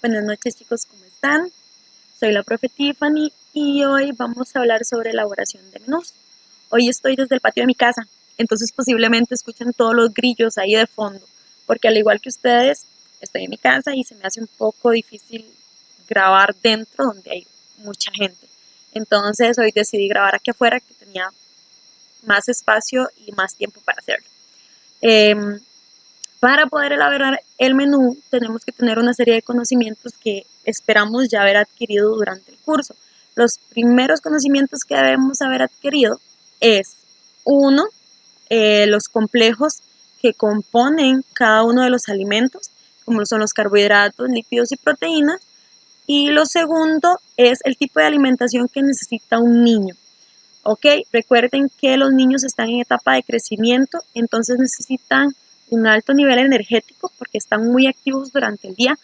Buenas noches chicos, ¿cómo están? Soy la profe Tiffany y hoy vamos a hablar sobre elaboración de menús. Hoy estoy desde el patio de mi casa, entonces posiblemente escuchen todos los grillos ahí de fondo, porque al igual que ustedes, estoy en mi casa y se me hace un poco difícil grabar dentro donde hay mucha gente. Entonces hoy decidí grabar aquí afuera que tenía más espacio y más tiempo para hacerlo. Eh, para poder elaborar el menú tenemos que tener una serie de conocimientos que esperamos ya haber adquirido durante el curso. Los primeros conocimientos que debemos haber adquirido es, uno, los complejos que componen cada uno de los alimentos, como son los carbohidratos, lípidos y proteínas. Y lo segundo es el tipo de alimentación que necesita un niño. Ok, recuerden que los niños están en etapa de crecimiento, entonces necesitan un alto nivel energético porque están muy activos durante el día.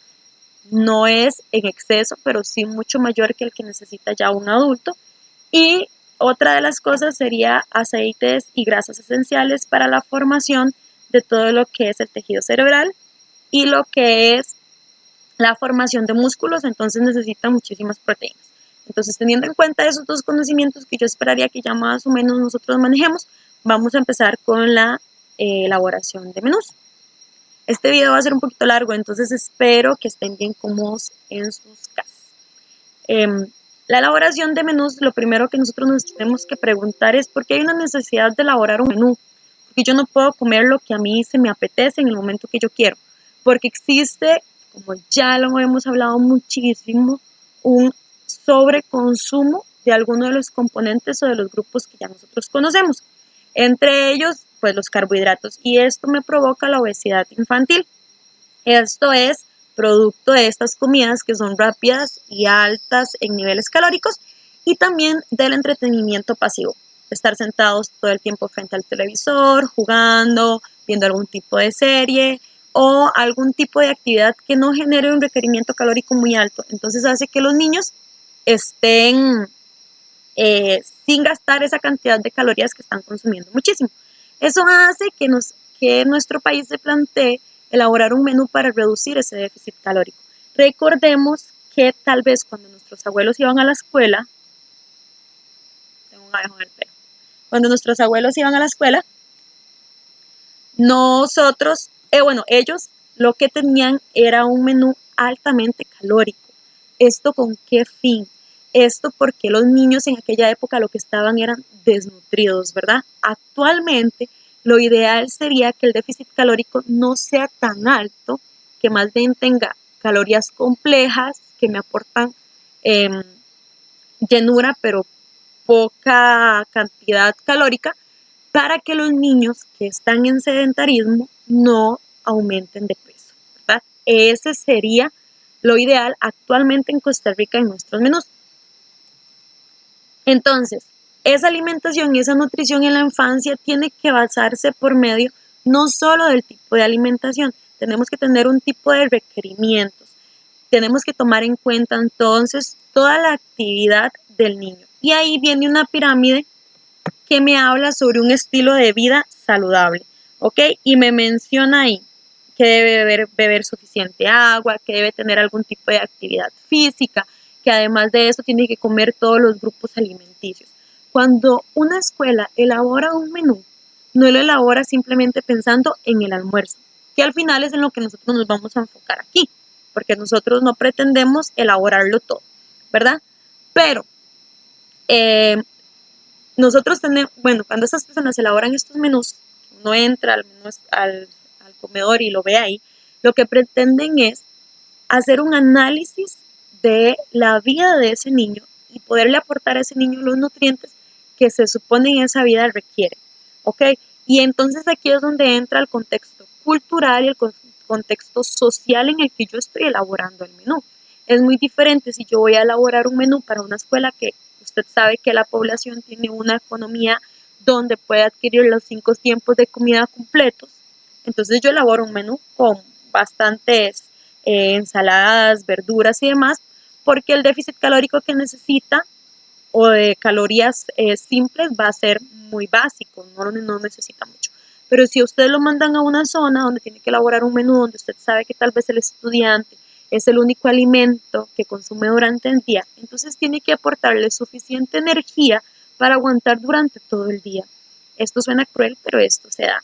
No es en exceso, pero sí mucho mayor que el que necesita ya un adulto. Y otra de las cosas sería aceites y grasas esenciales para la formación de todo lo que es el tejido cerebral y lo que es la formación de músculos, entonces necesita muchísimas proteínas. Entonces, teniendo en cuenta esos dos conocimientos que yo esperaría que ya más o menos nosotros manejemos, vamos a empezar con la elaboración de menús. Este video va a ser un poquito largo, entonces espero que estén bien cómodos en sus casas. Eh, la elaboración de menús, lo primero que nosotros nos tenemos que preguntar es por qué hay una necesidad de elaborar un menú. Porque yo no puedo comer lo que a mí se me apetece en el momento que yo quiero. Porque existe, como ya lo hemos hablado muchísimo, un sobreconsumo de algunos de los componentes o de los grupos que ya nosotros conocemos. Entre ellos, pues los carbohidratos. Y esto me provoca la obesidad infantil. Esto es producto de estas comidas que son rápidas y altas en niveles calóricos y también del entretenimiento pasivo. Estar sentados todo el tiempo frente al televisor, jugando, viendo algún tipo de serie o algún tipo de actividad que no genere un requerimiento calórico muy alto. Entonces hace que los niños estén sin gastar esa cantidad de calorías que están consumiendo muchísimo. Eso hace que nuestro país se plantee elaborar un menú para reducir ese déficit calórico. Recordemos que tal vez cuando nuestros abuelos iban a la escuela, tengo un abejo en el pelo, cuando nuestros abuelos iban a la escuela, nosotros, ellos lo que tenían era un menú altamente calórico. ¿Esto con qué fin? Esto porque los niños en aquella época lo que estaban eran desnutridos, ¿verdad? Actualmente lo ideal sería que el déficit calórico no sea tan alto, que más bien tenga calorías complejas que me aportan eh, llenura, pero poca cantidad calórica, para que los niños que están en sedentarismo no aumenten de peso, ¿verdad? Ese sería lo ideal actualmente en Costa Rica en nuestros menús. Entonces, esa alimentación y esa nutrición en la infancia tiene que basarse por medio no solo del tipo de alimentación, tenemos que tener un tipo de requerimientos. Tenemos que tomar en cuenta entonces toda la actividad del niño. Y ahí viene una pirámide que me habla sobre un estilo de vida saludable, ¿ok? Y me menciona ahí que debe beber suficiente agua, que debe tener algún tipo de actividad física, que además de eso tiene que comer todos los grupos alimenticios. Cuando una escuela elabora un menú, no lo elabora simplemente pensando en el almuerzo, que al final es en lo que nosotros nos vamos a enfocar aquí, porque nosotros no pretendemos elaborarlo todo, ¿verdad? Pero eh, nosotros tenemos, bueno, cuando estas personas elaboran estos menús, uno entra al comedor y lo ve ahí, lo que pretenden es hacer un análisis de la vida de ese niño y poderle aportar a ese niño los nutrientes que se supone en esa vida requiere, ¿ok? Y entonces aquí es donde entra el contexto cultural y el contexto social en el que yo estoy elaborando el menú. Es muy diferente si yo voy a elaborar un menú para una escuela que usted sabe que la población tiene una economía donde puede adquirir los 5 tiempos de comida completos. Entonces yo elaboro un menú con bastantes ensaladas, verduras y demás, porque el déficit calórico que necesita o de calorías simples va a ser muy básico, no necesita mucho. Pero si ustedes lo mandan a una zona donde tiene que elaborar un menú, donde usted sabe que tal vez el estudiante es el único alimento que consume durante el día, entonces tiene que aportarle suficiente energía para aguantar durante todo el día. Esto suena cruel, pero esto se da,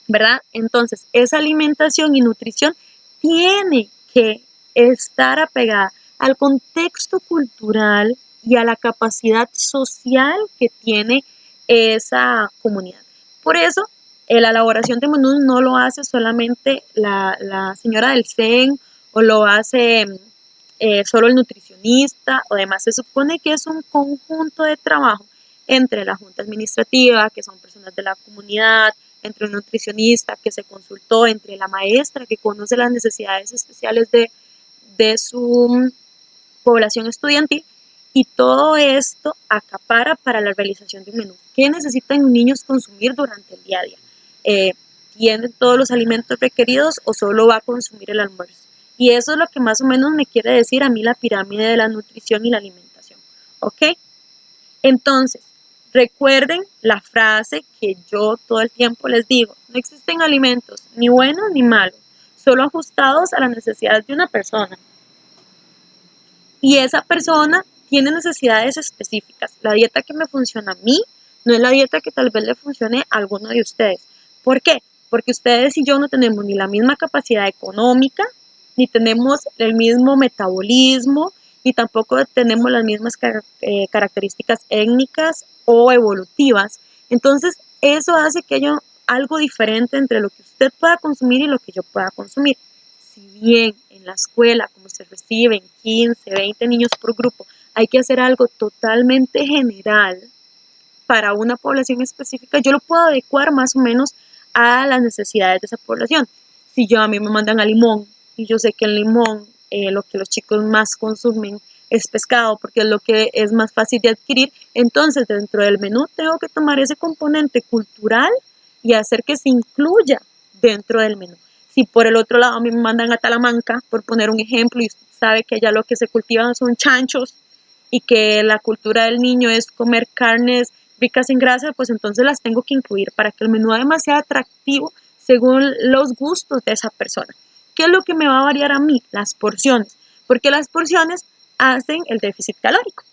¿verdad? Entonces, esa alimentación y nutrición tiene que estar apegada al contexto cultural y a la capacidad social que tiene esa comunidad. Por eso, la elaboración de menús no lo hace solamente la señora del CEN o lo hace solo el nutricionista o demás. Se supone que es un conjunto de trabajo entre la junta administrativa, que son personas de la comunidad, entre un nutricionista que se consultó, entre la maestra que conoce las necesidades especiales de su población estudiantil, y todo esto acapara para la realización de un menú. ¿Qué necesitan niños consumir durante el día a día? ¿Tienen todos los alimentos requeridos o solo va a consumir el almuerzo? Y eso es lo que más o menos me quiere decir a mí la pirámide de la nutrición y la alimentación. ¿Ok? Entonces, recuerden la frase que yo todo el tiempo les digo: no existen alimentos ni buenos ni malos, solo ajustados a las necesidades de una persona. Y esa persona tiene necesidades específicas. La dieta que me funciona a mí no es la dieta que tal vez le funcione a alguno de ustedes. ¿Por qué? Porque ustedes y yo no tenemos ni la misma capacidad económica, ni tenemos el mismo metabolismo, ni tampoco tenemos las mismas características étnicas o evolutivas. Entonces, eso hace que haya algo diferente entre lo que usted pueda consumir y lo que yo pueda consumir. Si bien en la escuela, como se reciben 15, 20 niños por grupo, hay que hacer algo totalmente general para una población específica, yo lo puedo adecuar más o menos a las necesidades de esa población. Si yo a mí me mandan a Limón y yo sé que en Limón lo que los chicos más consumen es pescado porque es lo que es más fácil de adquirir, entonces dentro del menú tengo que tomar ese componente cultural y hacer que se incluya dentro del menú. Si por el otro lado a mí me mandan a Talamanca, por poner un ejemplo, y usted sabe que allá lo que se cultivan son chanchos y que la cultura del niño es comer carnes ricas en grasa, pues entonces las tengo que incluir para que el menú además sea atractivo según los gustos de esa persona. ¿Qué es lo que me va a variar a mí? Las porciones, porque las porciones hacen el déficit calórico.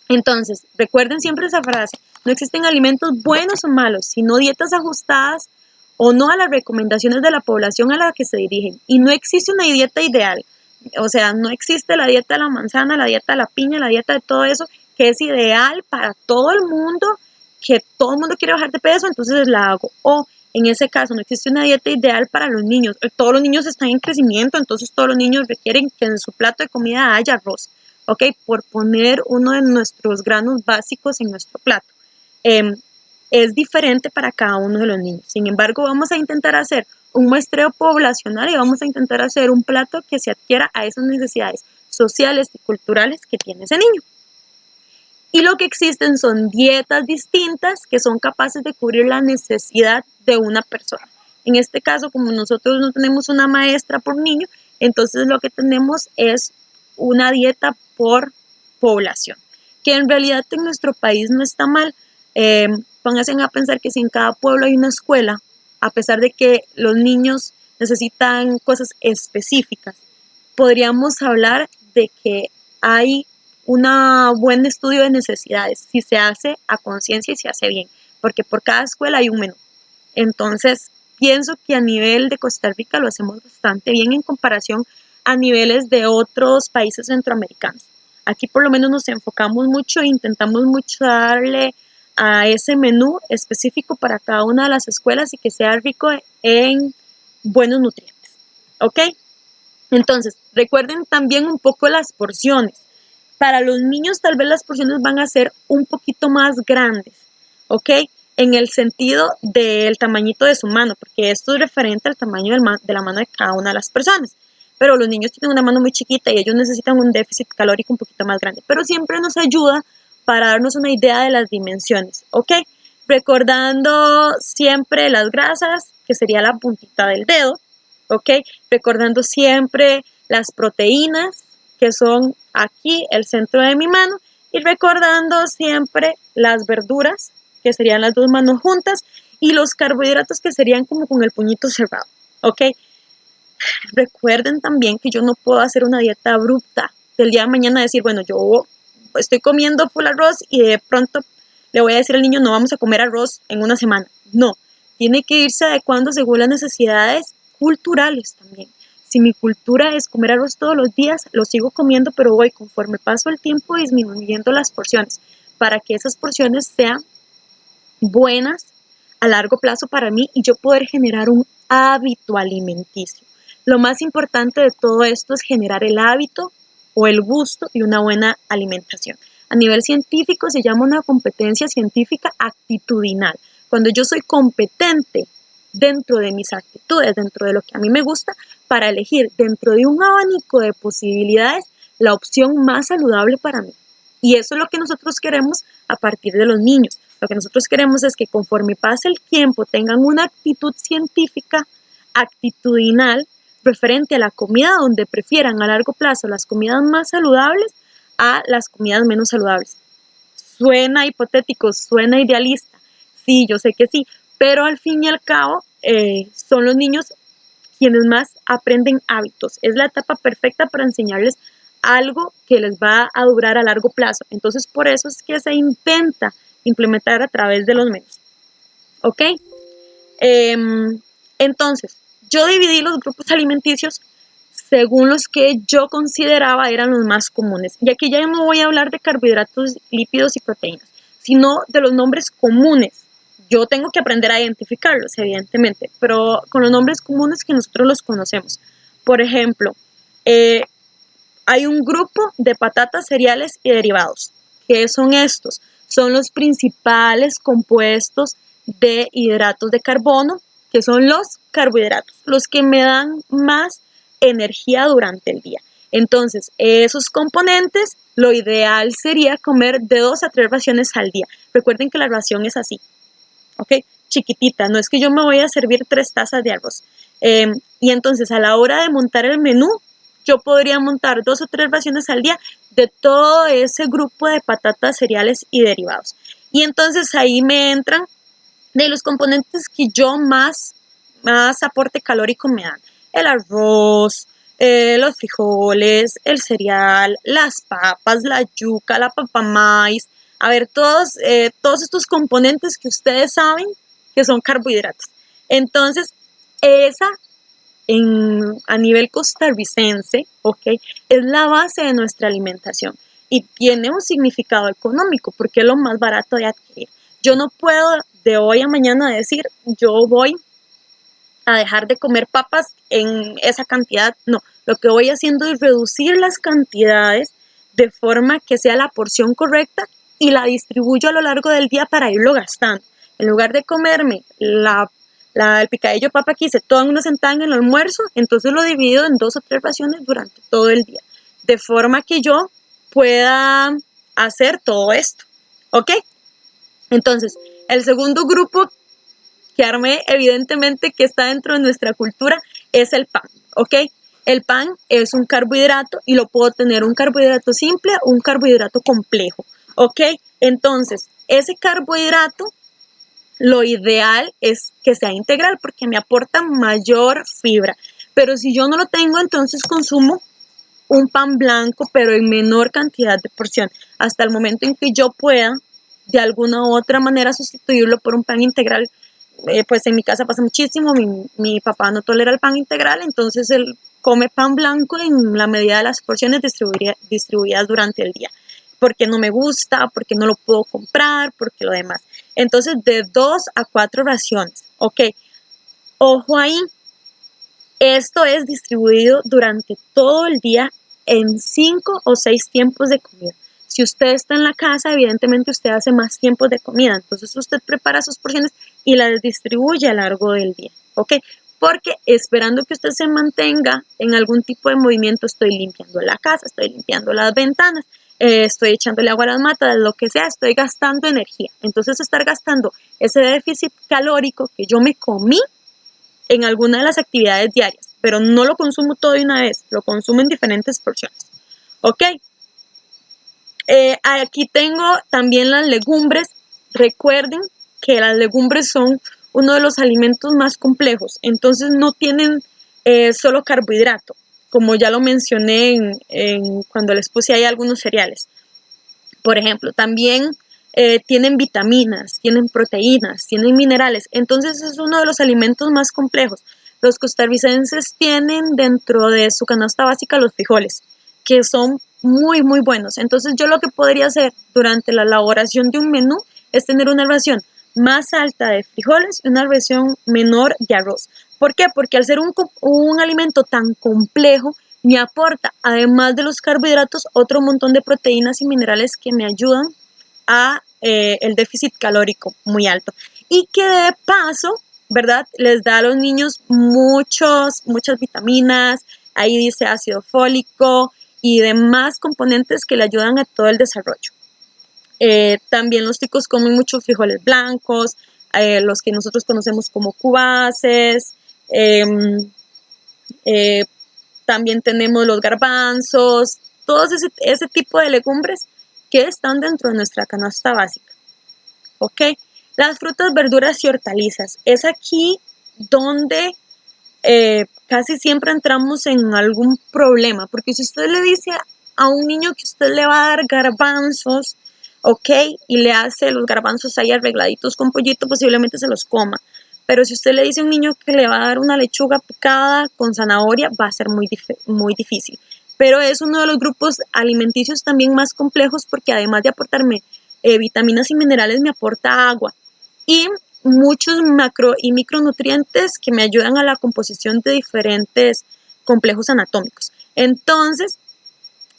Entonces, recuerden siempre esa frase: no existen alimentos buenos o malos, sino dietas ajustadas o no a las recomendaciones de la población a la que se dirigen. Y no existe una dieta ideal. O sea, no existe la dieta de la manzana, la dieta de la piña, la dieta de todo eso, que es ideal para todo el mundo, que todo el mundo quiere bajar de peso, entonces la hago. O en ese caso, no existe una dieta ideal para los niños. Todos los niños están en crecimiento, entonces todos los niños requieren que en su plato de comida haya arroz. ¿Ok? Por poner uno de nuestros granos básicos en nuestro plato. Es diferente para cada uno de los niños. Sin embargo, vamos a intentar hacer un muestreo poblacional y vamos a intentar hacer un plato que se adquiera a esas necesidades sociales y culturales que tiene ese niño. Y lo que existen son dietas distintas que son capaces de cubrir la necesidad de una persona. En este caso, como nosotros no tenemos una maestra por niño, entonces lo que tenemos es una dieta por población, que en realidad en nuestro país no está mal. Pónganse a pensar que si en cada pueblo hay una escuela, a pesar de que los niños necesitan cosas específicas, podríamos hablar de que hay un buen estudio de necesidades si se hace a conciencia y se hace bien, porque por cada escuela hay un menú. Entonces, pienso que a nivel de Costa Rica lo hacemos bastante bien en comparación a niveles de otros países centroamericanos. Aquí por lo menos nos enfocamos mucho e intentamos mucho darle a ese menú específico para cada una de las escuelas y que sea rico en buenos nutrientes. ¿Ok? Entonces, recuerden también un poco las porciones. Para los niños tal vez las porciones van a ser un poquito más grandes, ¿ok? En el sentido del tamañito de su mano, porque esto es referente al tamaño de la mano de cada una de las personas. Pero los niños tienen una mano muy chiquita y ellos necesitan un déficit calórico un poquito más grande. Pero siempre nos ayuda para darnos una idea de las dimensiones, ¿ok? Recordando siempre las grasas, que sería la puntita del dedo, ¿ok? Recordando siempre las proteínas, que son aquí el centro de mi mano, y recordando siempre las verduras, que serían las dos manos juntas, y los carbohidratos, que serían como con el puñito cerrado, ¿ok? Recuerden también que yo no puedo hacer una dieta abrupta del día de mañana, decir, bueno, yo estoy comiendo full arroz y de pronto le voy a decir al niño, no vamos a comer arroz en una semana. No, tiene que irse adecuando según las necesidades culturales también. Si mi cultura es comer arroz todos los días, lo sigo comiendo, pero voy conforme paso el tiempo disminuyendo las porciones para que esas porciones sean buenas a largo plazo para mí y yo poder generar un hábito alimenticio. Lo más importante de todo esto es generar el hábito o el gusto y una buena alimentación. A nivel científico se llama una competencia científica actitudinal. Cuando yo soy competente dentro de mis actitudes, dentro de lo que a mí me gusta, para elegir dentro de un abanico de posibilidades la opción más saludable para mí. Y eso es lo que nosotros queremos a partir de los niños. Lo que nosotros queremos es que conforme pase el tiempo tengan una actitud científica, actitudinal, referente a la comida, donde prefieran a largo plazo las comidas más saludables a las comidas menos saludables. Suena hipotético, suena idealista, sí, yo sé que sí, pero al fin y al cabo son los niños quienes más aprenden hábitos. Es la etapa perfecta para enseñarles algo que les va a durar a largo plazo. Entonces, por eso es que se intenta implementar a través de los menús. ¿Ok? Entonces, yo dividí los grupos alimenticios según los que yo consideraba eran los más comunes. Y aquí ya no voy a hablar de carbohidratos, lípidos y proteínas, sino de los nombres comunes. Yo tengo que aprender a identificarlos, evidentemente, pero con los nombres comunes que nosotros los conocemos. Por ejemplo, hay un grupo de patatas, cereales y derivados. ¿Qué son estos? Son los principales compuestos de hidratos de carbono, que son los carbohidratos, los que me dan más energía durante el día. Entonces, esos componentes, lo ideal sería comer de 2 a 3 raciones al día. Recuerden que la ración es así, ¿ok? Chiquitita, no es que yo me voy a servir 3 tazas de arroz. Y entonces, a la hora de montar el menú, yo podría montar 2 o 3 raciones al día de todo ese grupo de patatas, cereales y derivados. Y entonces ahí me entran de los componentes que yo más aporte calórico me dan. El arroz, los frijoles, el cereal, las papas, la yuca, la papa maíz. A ver, todos estos componentes que ustedes saben que son carbohidratos. Entonces, esa a nivel costarricense, ¿ok? Es la base de nuestra alimentación y tiene un significado económico porque es lo más barato de adquirir. Yo no puedo de hoy a mañana decir, yo voy a dejar de comer papas en esa cantidad. No, lo que voy haciendo es reducir las cantidades de forma que sea la porción correcta y la distribuyo a lo largo del día para irlo gastando. En lugar de comerme el picadillo de papa que hice todo en una sentada en el almuerzo, entonces lo divido en 2 o 3 raciones durante todo el día. De forma que yo pueda hacer todo esto. ¿Ok? Entonces, el segundo grupo que armé, evidentemente que está dentro de nuestra cultura, es el pan, ¿ok? El pan es un carbohidrato y lo puedo tener un carbohidrato simple o un carbohidrato complejo, ¿ok? Entonces, ese carbohidrato, lo ideal es que sea integral porque me aporta mayor fibra. Pero si yo no lo tengo, entonces consumo un pan blanco, pero en menor cantidad de porción, hasta el momento en que yo pueda de alguna u otra manera sustituirlo por un pan integral. Pues en mi casa pasa muchísimo, mi papá no tolera el pan integral, entonces él come pan blanco en la medida de las porciones distribuidas durante el día, porque no me gusta, porque no lo puedo comprar, porque lo demás. Entonces de 2 a 4 raciones, ok. Ojo ahí, esto es distribuido durante todo el día en 5 o 6 tiempos de comida. Si usted está en la casa, evidentemente usted hace más tiempos de comida. Entonces usted prepara sus porciones y las distribuye a lo largo del día. ¿Ok? Porque esperando que usted se mantenga en algún tipo de movimiento, estoy limpiando la casa, estoy limpiando las ventanas, estoy echándole agua a las matas, lo que sea, estoy gastando energía. Entonces estar gastando ese déficit calórico que yo me comí en alguna de las actividades diarias, pero no lo consumo todo de una vez, lo consumo en diferentes porciones. ¿Ok? Aquí tengo también las legumbres. Recuerden que las legumbres son uno de los alimentos más complejos, entonces no tienen solo carbohidrato, como ya lo mencioné cuando les puse ahí algunos cereales. Por ejemplo, también tienen vitaminas, tienen proteínas, tienen minerales. Entonces es uno de los alimentos más complejos. Los costarricenses tienen dentro de su canasta básica los frijoles, que son muy, muy buenos. Entonces yo lo que podría hacer durante la elaboración de un menú es tener una ración más alta de frijoles y una ración menor de arroz. ¿Por qué? Porque al ser un alimento tan complejo, me aporta, además de los carbohidratos, otro montón de proteínas y minerales que me ayudan a el déficit calórico muy alto. Y que de paso, ¿verdad? Les da a los niños muchas vitaminas, ahí dice ácido fólico y demás componentes que le ayudan a todo el desarrollo. También los ticos comen muchos frijoles blancos, los que nosotros conocemos como cubaces, eh, también tenemos los garbanzos, todos ese tipo de legumbres que están dentro de nuestra canasta básica. ¿Ok? Las frutas, verduras y hortalizas. Es aquí donde casi siempre entramos en algún problema, porque si usted le dice a un niño que usted le va a dar garbanzos, ok, y le hace los garbanzos ahí arregladitos con pollito, posiblemente se los coma. Pero si usted le dice a un niño que le va a dar una lechuga picada con zanahoria, va a ser muy difícil. Pero es uno de los grupos alimenticios también más complejos porque además de aportarme vitaminas y minerales, me aporta agua y muchos macro y micronutrientes que me ayudan a la composición de diferentes complejos anatómicos. Entonces,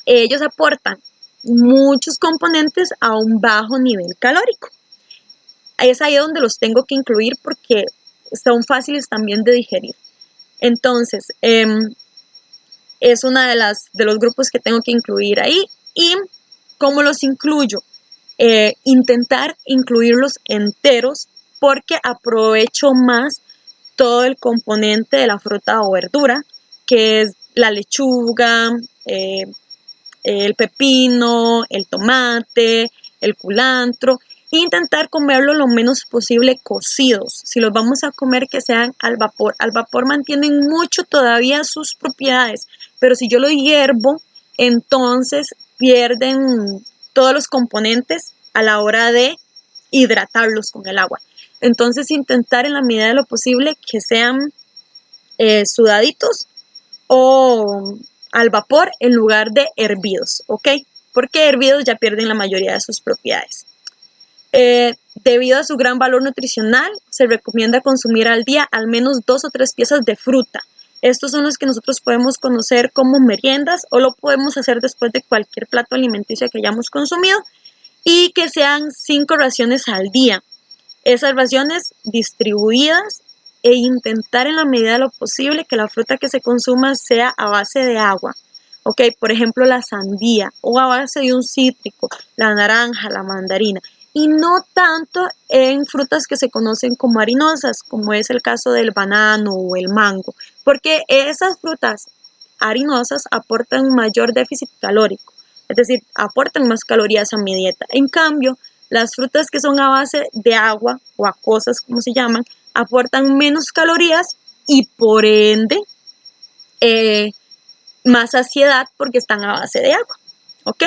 ellos aportan muchos componentes a un bajo nivel calórico. Es ahí donde los tengo que incluir porque son fáciles también de digerir. Entonces, es una de los grupos que tengo que incluir ahí. ¿Y cómo los incluyo? Intentar incluirlos enteros porque aprovecho más todo el componente de la fruta o verdura, que es la lechuga, el pepino, el tomate, el culantro, e intentar comerlo lo menos posible cocidos. Si los vamos a comer, que sean al vapor. Al vapor mantienen mucho todavía sus propiedades, pero si yo lo hiervo, entonces pierden todos los componentes a la hora de hidratarlos con el agua. Entonces intentar en la medida de lo posible que sean sudaditos o al vapor en lugar de hervidos, ¿ok? Porque hervidos ya pierden la mayoría de sus propiedades. Debido a su gran valor nutricional, se recomienda consumir al día al menos 2 o 3 piezas de fruta. Estos son los que nosotros podemos conocer como meriendas o lo podemos hacer después de cualquier plato alimenticio que hayamos consumido y que sean 5 raciones al día. Esas raciones distribuidas e intentar en la medida de lo posible que la fruta que se consuma sea a base de agua. Ok, por ejemplo la sandía o a base de un cítrico, la naranja, la mandarina. Y no tanto en frutas que se conocen como harinosas, como es el caso del banano o el mango, porque esas frutas harinosas aportan mayor déficit calórico, es decir, aportan más calorías a mi dieta. En cambio, las frutas que son a base de agua o acuosas, como se llaman, aportan menos calorías y por ende eh, más saciedad porque están a base de agua. ¿Ok?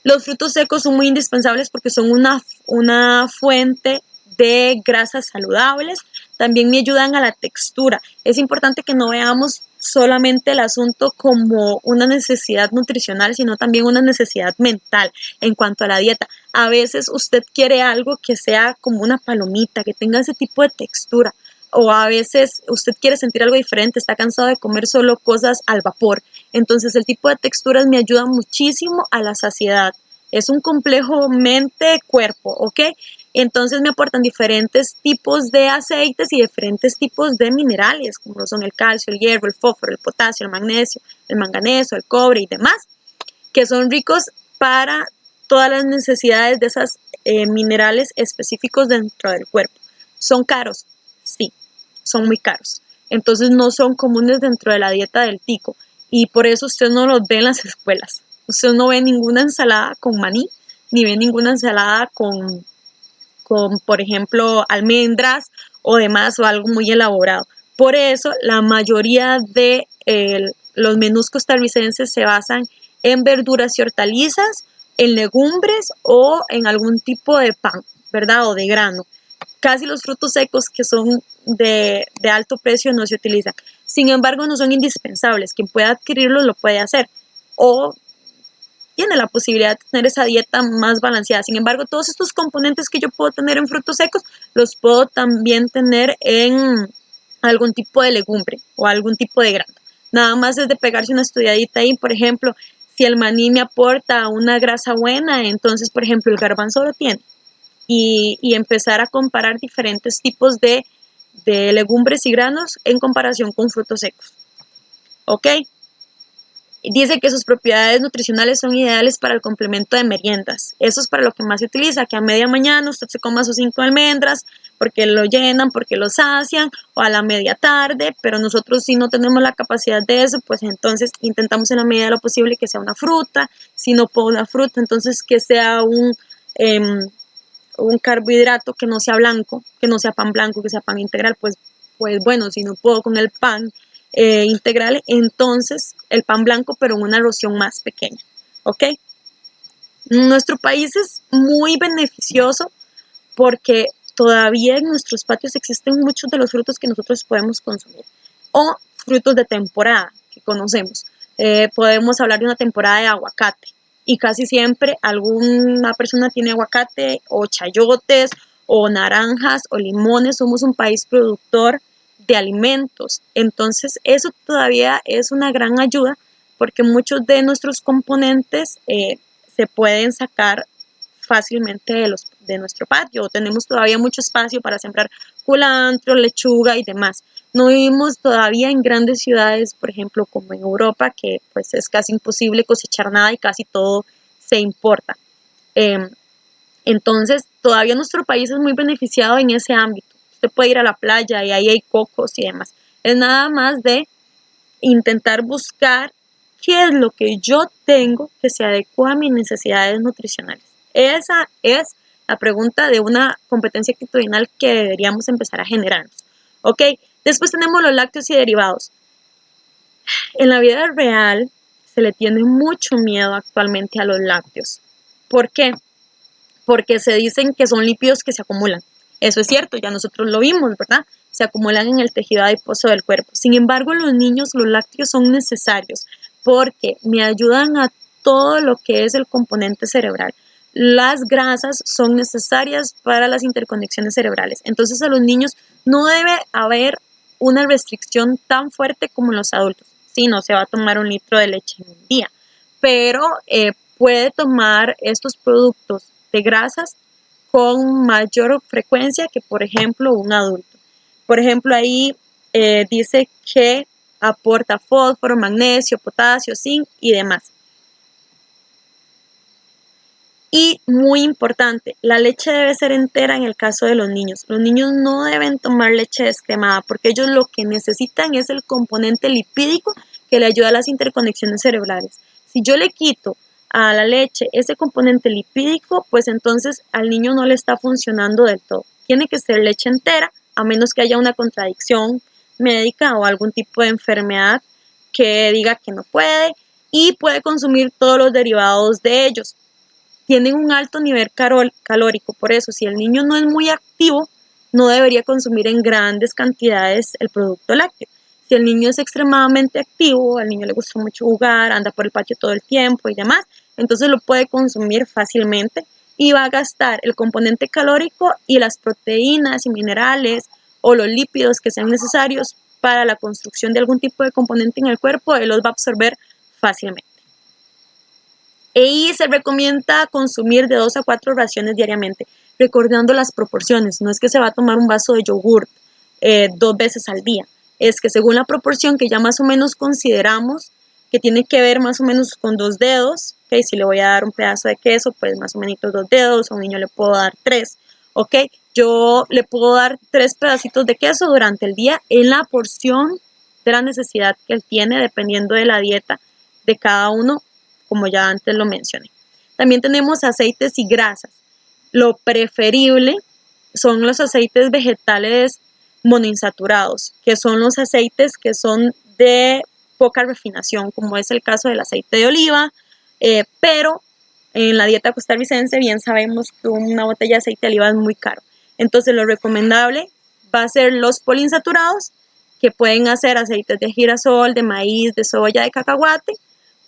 Los frutos secos son muy indispensables porque son una fuente de grasas saludables. También me ayudan a la textura. Es importante que no veamos solamente el asunto como una necesidad nutricional, sino también una necesidad mental en cuanto a la dieta. A veces usted quiere algo que sea como una palomita, que tenga ese tipo de textura. O a veces usted quiere sentir algo diferente, está cansado de comer solo cosas al vapor. Entonces el tipo de texturas me ayuda muchísimo a la saciedad. Es un complejo mente-cuerpo, ¿ok? Entonces me aportan diferentes tipos de aceites y diferentes tipos de minerales, como son el calcio, el hierro, el fósforo, el potasio, el magnesio, el manganeso, el cobre y demás, que son ricos para todas las necesidades de esos minerales específicos dentro del cuerpo. ¿Son caros? Sí, son muy caros. Entonces no son comunes dentro de la dieta del tico y por eso usted no los ve en las escuelas. Usted no ve ninguna ensalada con maní, ni ve ninguna ensalada con por ejemplo, almendras o demás o algo muy elaborado, Por eso la mayoría de los menús costarricenses se basan en verduras y hortalizas, en legumbres o en algún tipo de pan, ¿verdad? O de grano. Casi los frutos secos que son de alto precio no se utilizan. Sin embargo, no son indispensables. Quien pueda adquirirlos lo puede hacer. O tiene la posibilidad de tener esa dieta más balanceada. Sin embargo, todos estos componentes que yo puedo tener en frutos secos, los puedo también tener en algún tipo de legumbre o algún tipo de grano. Nada más es de pegarse una estudiadita ahí, por ejemplo, si el maní me aporta una grasa buena, entonces, por ejemplo, el garbanzo lo tiene. Y empezar a comparar diferentes tipos de legumbres y granos en comparación con frutos secos. ¿Ok? Dice que sus propiedades nutricionales son ideales para el complemento de meriendas. Eso es para lo que más se utiliza, que a media mañana usted se coma sus 5 almendras porque lo llenan, porque lo sacian, o a la media tarde, pero nosotros si no tenemos la capacidad de eso, pues entonces intentamos en la medida de lo posible que sea una fruta, si no puedo una fruta, entonces que sea un carbohidrato que no sea blanco, que no sea pan blanco, que sea pan integral, pues bueno, si no puedo con el pan integral, entonces el pan blanco, pero en una porción más pequeña, ¿ok? Nuestro país es muy beneficioso porque todavía en nuestros patios existen muchos de los frutos que nosotros podemos consumir o frutos de temporada que conocemos. Podemos hablar de una temporada de aguacate y casi siempre alguna persona tiene aguacate o chayotes o naranjas o limones. Somos un país productor de alimentos, entonces eso todavía es una gran ayuda porque muchos de nuestros componentes se pueden sacar fácilmente de nuestro patio. Tenemos todavía mucho espacio para sembrar culantro, lechuga y demás. No vivimos todavía en grandes ciudades, por ejemplo, como en Europa, que pues es casi imposible cosechar nada y casi todo se importa. Eh, entonces, todavía nuestro país es muy beneficiado en ese ámbito. Usted puede ir a la playa y ahí hay cocos y demás. Es nada más de intentar buscar qué es lo que yo tengo que se adecua a mis necesidades nutricionales. Esa es la pregunta de una competencia actitudinal que deberíamos empezar a generarnos. ¿Ok? Después tenemos los lácteos y derivados. En la vida real se le tiene mucho miedo actualmente a los lácteos. ¿Por qué? Porque se dicen que son lípidos que se acumulan. Eso es cierto, ya nosotros lo vimos, ¿verdad? Se acumulan en el tejido adiposo del cuerpo. Sin embargo, en los niños los lácteos son necesarios porque me ayudan a todo lo que es el componente cerebral. Las grasas son necesarias para las interconexiones cerebrales. Entonces a los niños no debe haber una restricción tan fuerte como en los adultos. Sí, no se va a tomar 1 litro de leche en un día, pero puede tomar estos productos de grasas con mayor frecuencia que, por ejemplo, un adulto. Por ejemplo, ahí dice que aporta fósforo, magnesio, potasio, zinc y demás. Y muy importante, la leche debe ser entera en el caso de los niños. Los niños no deben tomar leche descremada porque ellos lo que necesitan es el componente lipídico que le ayuda a las interconexiones cerebrales. Si yo le quito a la leche ese componente lipídico, pues entonces al niño no le está funcionando del todo. Tiene que ser leche entera, a menos que haya una contradicción médica o algún tipo de enfermedad que diga que no puede, y puede consumir todos los derivados de ellos. Tienen un alto nivel calórico, por eso si el niño no es muy activo, no debería consumir en grandes cantidades el producto lácteo. Si el niño es extremadamente activo, al niño le gusta mucho jugar, anda por el patio todo el tiempo y demás, entonces lo puede consumir fácilmente y va a gastar el componente calórico y las proteínas y minerales o los lípidos que sean necesarios para la construcción de algún tipo de componente en el cuerpo, él los va a absorber fácilmente. Y se recomienda consumir de 2 a 4 raciones diariamente, recordando las proporciones. No es que se va a tomar un vaso de yogur 2 veces al día, es que según la proporción que ya más o menos consideramos, que tiene que ver más o menos con 2 dedos, ¿okay? Si le voy a dar un pedazo de queso, pues más o menos 2 dedos, a un niño le puedo dar 3, ¿ok? Yo le puedo dar 3 pedacitos de queso durante el día en la porción de la necesidad que él tiene, dependiendo de la dieta de cada uno, como ya antes lo mencioné. También tenemos aceites y grasas. Lo preferible son los aceites vegetales monoinsaturados, que son los aceites que son de poca refinación, como es el caso del aceite de oliva, pero en la dieta costarricense bien sabemos que una botella de aceite de oliva es muy caro. Entonces lo recomendable va a ser los poliinsaturados, que pueden hacer aceites de girasol, de maíz, de soya, de cacahuate,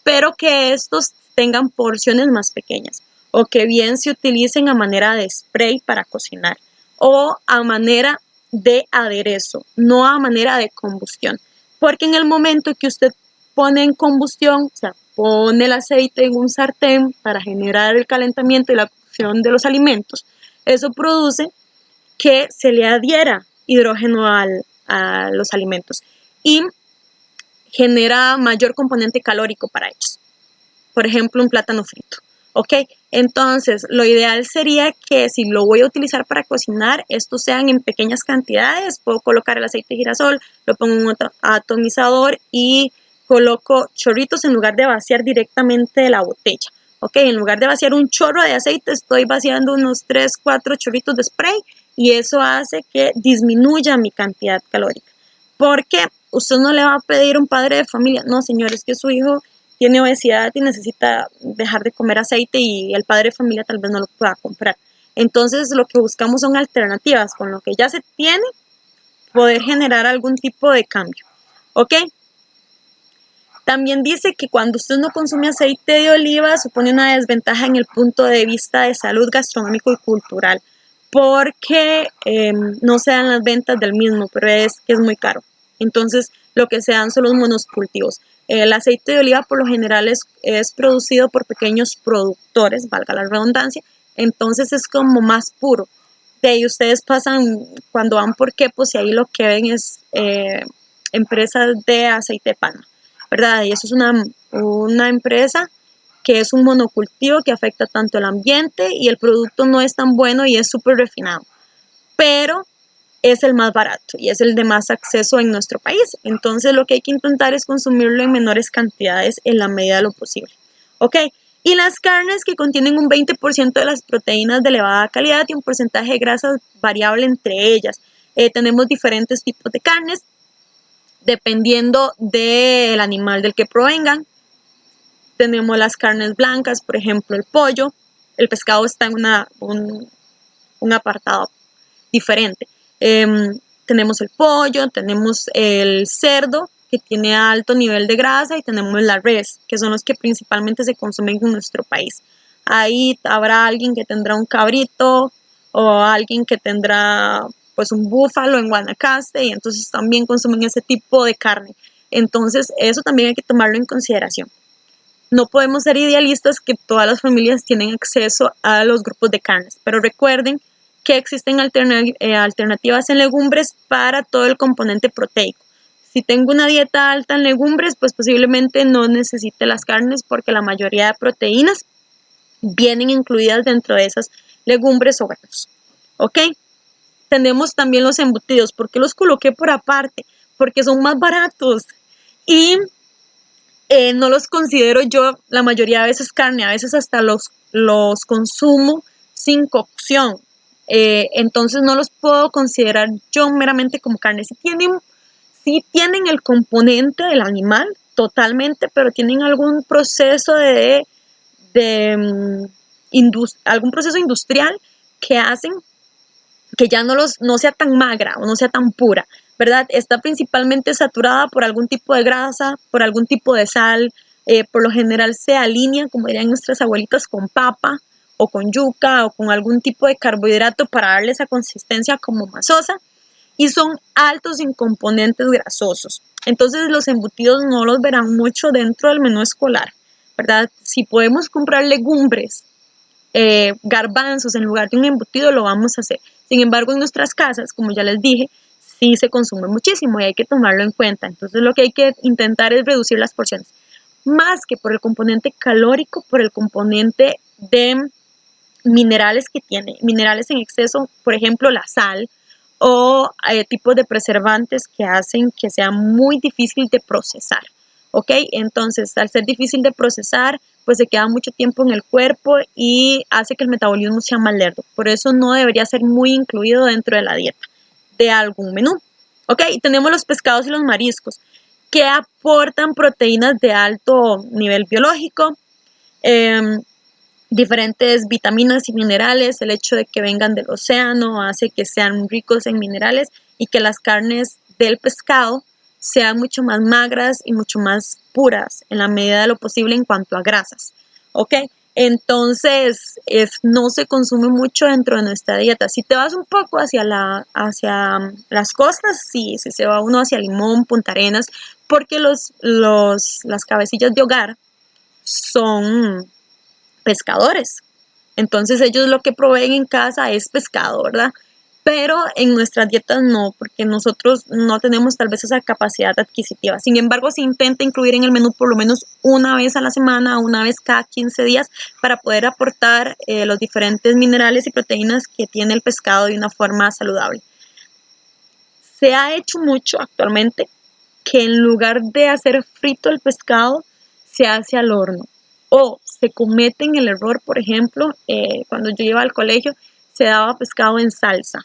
pero que estos tengan porciones más pequeñas o que bien se utilicen a manera de spray para cocinar o a manera de aderezo, no a manera de combustión, porque en el momento que usted pone en combustión, o sea, pone el aceite en un sartén para generar el calentamiento y la cocción de los alimentos, eso produce que se le adhiera hidrógeno a los alimentos y genera mayor componente calórico para ellos. Por ejemplo, un plátano frito. ¿Ok? Entonces, lo ideal sería que si lo voy a utilizar para cocinar, estos sean en pequeñas cantidades. Puedo colocar el aceite de girasol, lo pongo en un atomizador y coloco chorritos en lugar de vaciar directamente de la botella. ¿Ok? En lugar de vaciar un chorro de aceite, estoy vaciando unos 3, 4 chorritos de spray y eso hace que disminuya mi cantidad calórica. Porque usted no le va a pedir a un padre de familia, no, señores, que su hijo tiene obesidad y necesita dejar de comer aceite y el padre de familia tal vez no lo pueda comprar. Entonces lo que buscamos son alternativas con lo que ya se tiene, poder generar algún tipo de cambio. ¿Ok? También dice que cuando usted no consume aceite de oliva supone una desventaja en el punto de vista de salud gastronómico y cultural porque no se dan las ventas del mismo, pero es que es muy caro. Entonces lo que se dan son los monocultivos. El aceite de oliva por lo general es producido por pequeños productores, valga la redundancia, entonces es como más puro. De ahí ustedes pasan, cuando van por Quepos y ahí lo que ven es empresas de aceite de palma, ¿verdad? Y eso es una empresa que es un monocultivo que afecta tanto el ambiente y el producto no es tan bueno y es súper refinado, pero es el más barato y es el de más acceso en nuestro país. Entonces lo que hay que intentar es consumirlo en menores cantidades en la medida de lo posible. ¿Ok? Y las carnes que contienen un 20% de las proteínas de elevada calidad y un porcentaje de grasas variable entre ellas. Tenemos diferentes tipos de carnes dependiendo del animal del que provengan. Tenemos las carnes blancas, por ejemplo, el pollo. El pescado está en un apartado diferente. Tenemos el pollo, tenemos el cerdo, que tiene alto nivel de grasa, y tenemos la res, que son los que principalmente se consumen en nuestro país. Ahí habrá alguien que tendrá un cabrito o alguien que tendrá pues un búfalo en Guanacaste y entonces también consumen ese tipo de carne. Entonces eso también hay que tomarlo en consideración. No podemos ser idealistas que todas las familias tienen acceso a los grupos de carnes, pero recuerden que existen alternativas en legumbres para todo el componente proteico. Si tengo una dieta alta en legumbres, pues posiblemente no necesite las carnes porque la mayoría de proteínas vienen incluidas dentro de esas legumbres o granos. ¿Ok? Tenemos también los embutidos. ¿Por qué los coloqué por aparte? Porque son más baratos y no los considero yo la mayoría de veces carne, a veces hasta los consumo sin cocción. Entonces no los puedo considerar yo meramente como carne. Sí tienen el componente del animal totalmente, pero tienen algún proceso de algún proceso industrial que hacen que ya no sea tan magra o no sea tan pura, ¿verdad? Está principalmente saturada por algún tipo de grasa, por algún tipo de sal, por lo general se alinea, como dirían nuestras abuelitas, con papa o con yuca o con algún tipo de carbohidrato para darle esa consistencia como masosa y son altos en componentes grasosos. Entonces los embutidos no los verán mucho dentro del menú escolar, ¿verdad? Si podemos comprar legumbres, garbanzos en lugar de un embutido, lo vamos a hacer. Sin embargo, en nuestras casas, como ya les dije, sí se consume muchísimo y hay que tomarlo en cuenta. Entonces, lo que hay que intentar es reducir las porciones. Más que por el componente calórico, por el componente de minerales que tiene. Minerales en exceso, por ejemplo, la sal o tipos de preservantes que hacen que sea muy difícil de procesar. ¿Ok? Entonces, al ser difícil de procesar, pues se queda mucho tiempo en el cuerpo y hace que el metabolismo sea más lerdo. Por eso no debería ser muy incluido dentro de la dieta. de algún menú. Ok, tenemos los pescados y los mariscos que aportan proteínas de alto nivel biológico, eh, diferentes vitaminas y minerales. El hecho de que vengan del océano hace que sean ricos en minerales y que las carnes del pescado sean mucho más magras y mucho más puras en la medida de lo posible en cuanto a grasas. ¿Ok? Entonces, no se consume mucho dentro de nuestra dieta. Si te vas un poco hacia las costas, sí, si se va uno hacia Limón, Punta Arenas, porque las cabecillas de hogar son pescadores. Entonces ellos lo que proveen en casa es pescado, ¿verdad? Pero en nuestras dietas no, porque nosotros no tenemos tal vez esa capacidad adquisitiva. Sin embargo, se intenta incluir en el menú por lo menos una vez a la semana, una vez cada 15 días, para poder aportar los diferentes minerales y proteínas que tiene el pescado de una forma saludable. Se ha hecho mucho actualmente que en lugar de hacer frito el pescado, se hace al horno. O se cometen el error, por ejemplo, cuando yo iba al colegio, se daba pescado en salsa.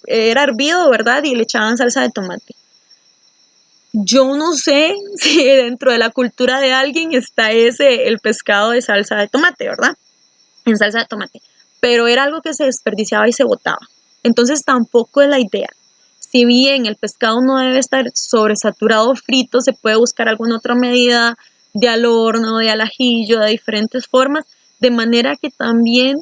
Era hervido, ¿verdad? Y le echaban salsa de tomate. Yo no sé si dentro de la cultura de alguien está el pescado de salsa de tomate, ¿verdad? En salsa de tomate. Pero era algo que se desperdiciaba y se botaba. Entonces tampoco es la idea. Si bien el pescado no debe estar sobresaturado frito, se puede buscar alguna otra medida de al horno, de al ajillo, de diferentes formas, de manera que también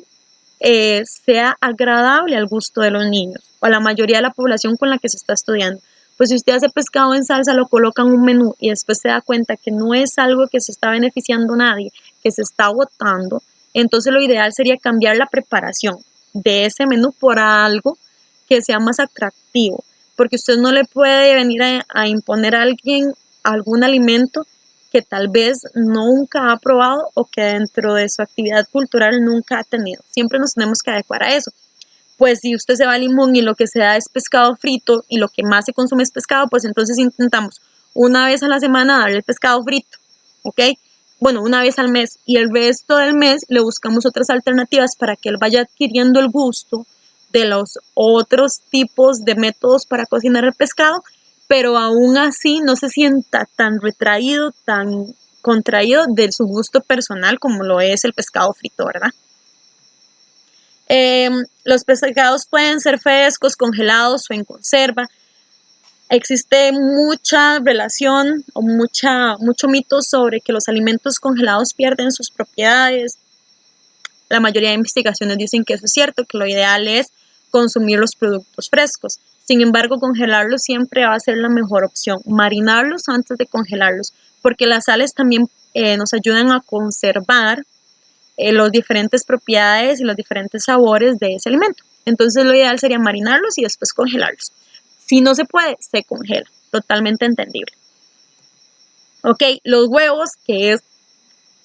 sea agradable al gusto de los niños o a la mayoría de la población con la que se está estudiando. Pues si usted hace pescado en salsa, lo coloca en un menú y después se da cuenta que no es algo que se está beneficiando a nadie, que se está botando, entonces lo ideal sería cambiar la preparación de ese menú por algo que sea más atractivo, porque usted no le puede venir a imponer a alguien algún alimento que tal vez nunca ha probado o que dentro de su actividad cultural nunca ha tenido. Siempre nos tenemos que adecuar a eso. Pues si usted se va a Limón y lo que se da es pescado frito y lo que más se consume es pescado, pues entonces intentamos una vez a la semana darle el pescado frito, ¿ok? Bueno, una vez al mes y el resto del mes le buscamos otras alternativas para que él vaya adquiriendo el gusto de los otros tipos de métodos para cocinar el pescado, pero aún así no se sienta tan retraído, tan contraído de su gusto personal como lo es el pescado frito, ¿verdad? Los pescados pueden ser frescos, congelados o en conserva. Existe mucha relación o mucho mito sobre que los alimentos congelados pierden sus propiedades. La mayoría de investigaciones dicen que eso es cierto, que lo ideal es consumir los productos frescos. Sin embargo, congelarlos siempre va a ser la mejor opción. Marinarlos antes de congelarlos, porque las sales también nos ayudan a conservar las diferentes propiedades y los diferentes sabores de ese alimento. Entonces lo ideal sería marinarlos y después congelarlos. Si no se puede, se congela. Totalmente entendible. Ok, los huevos, que es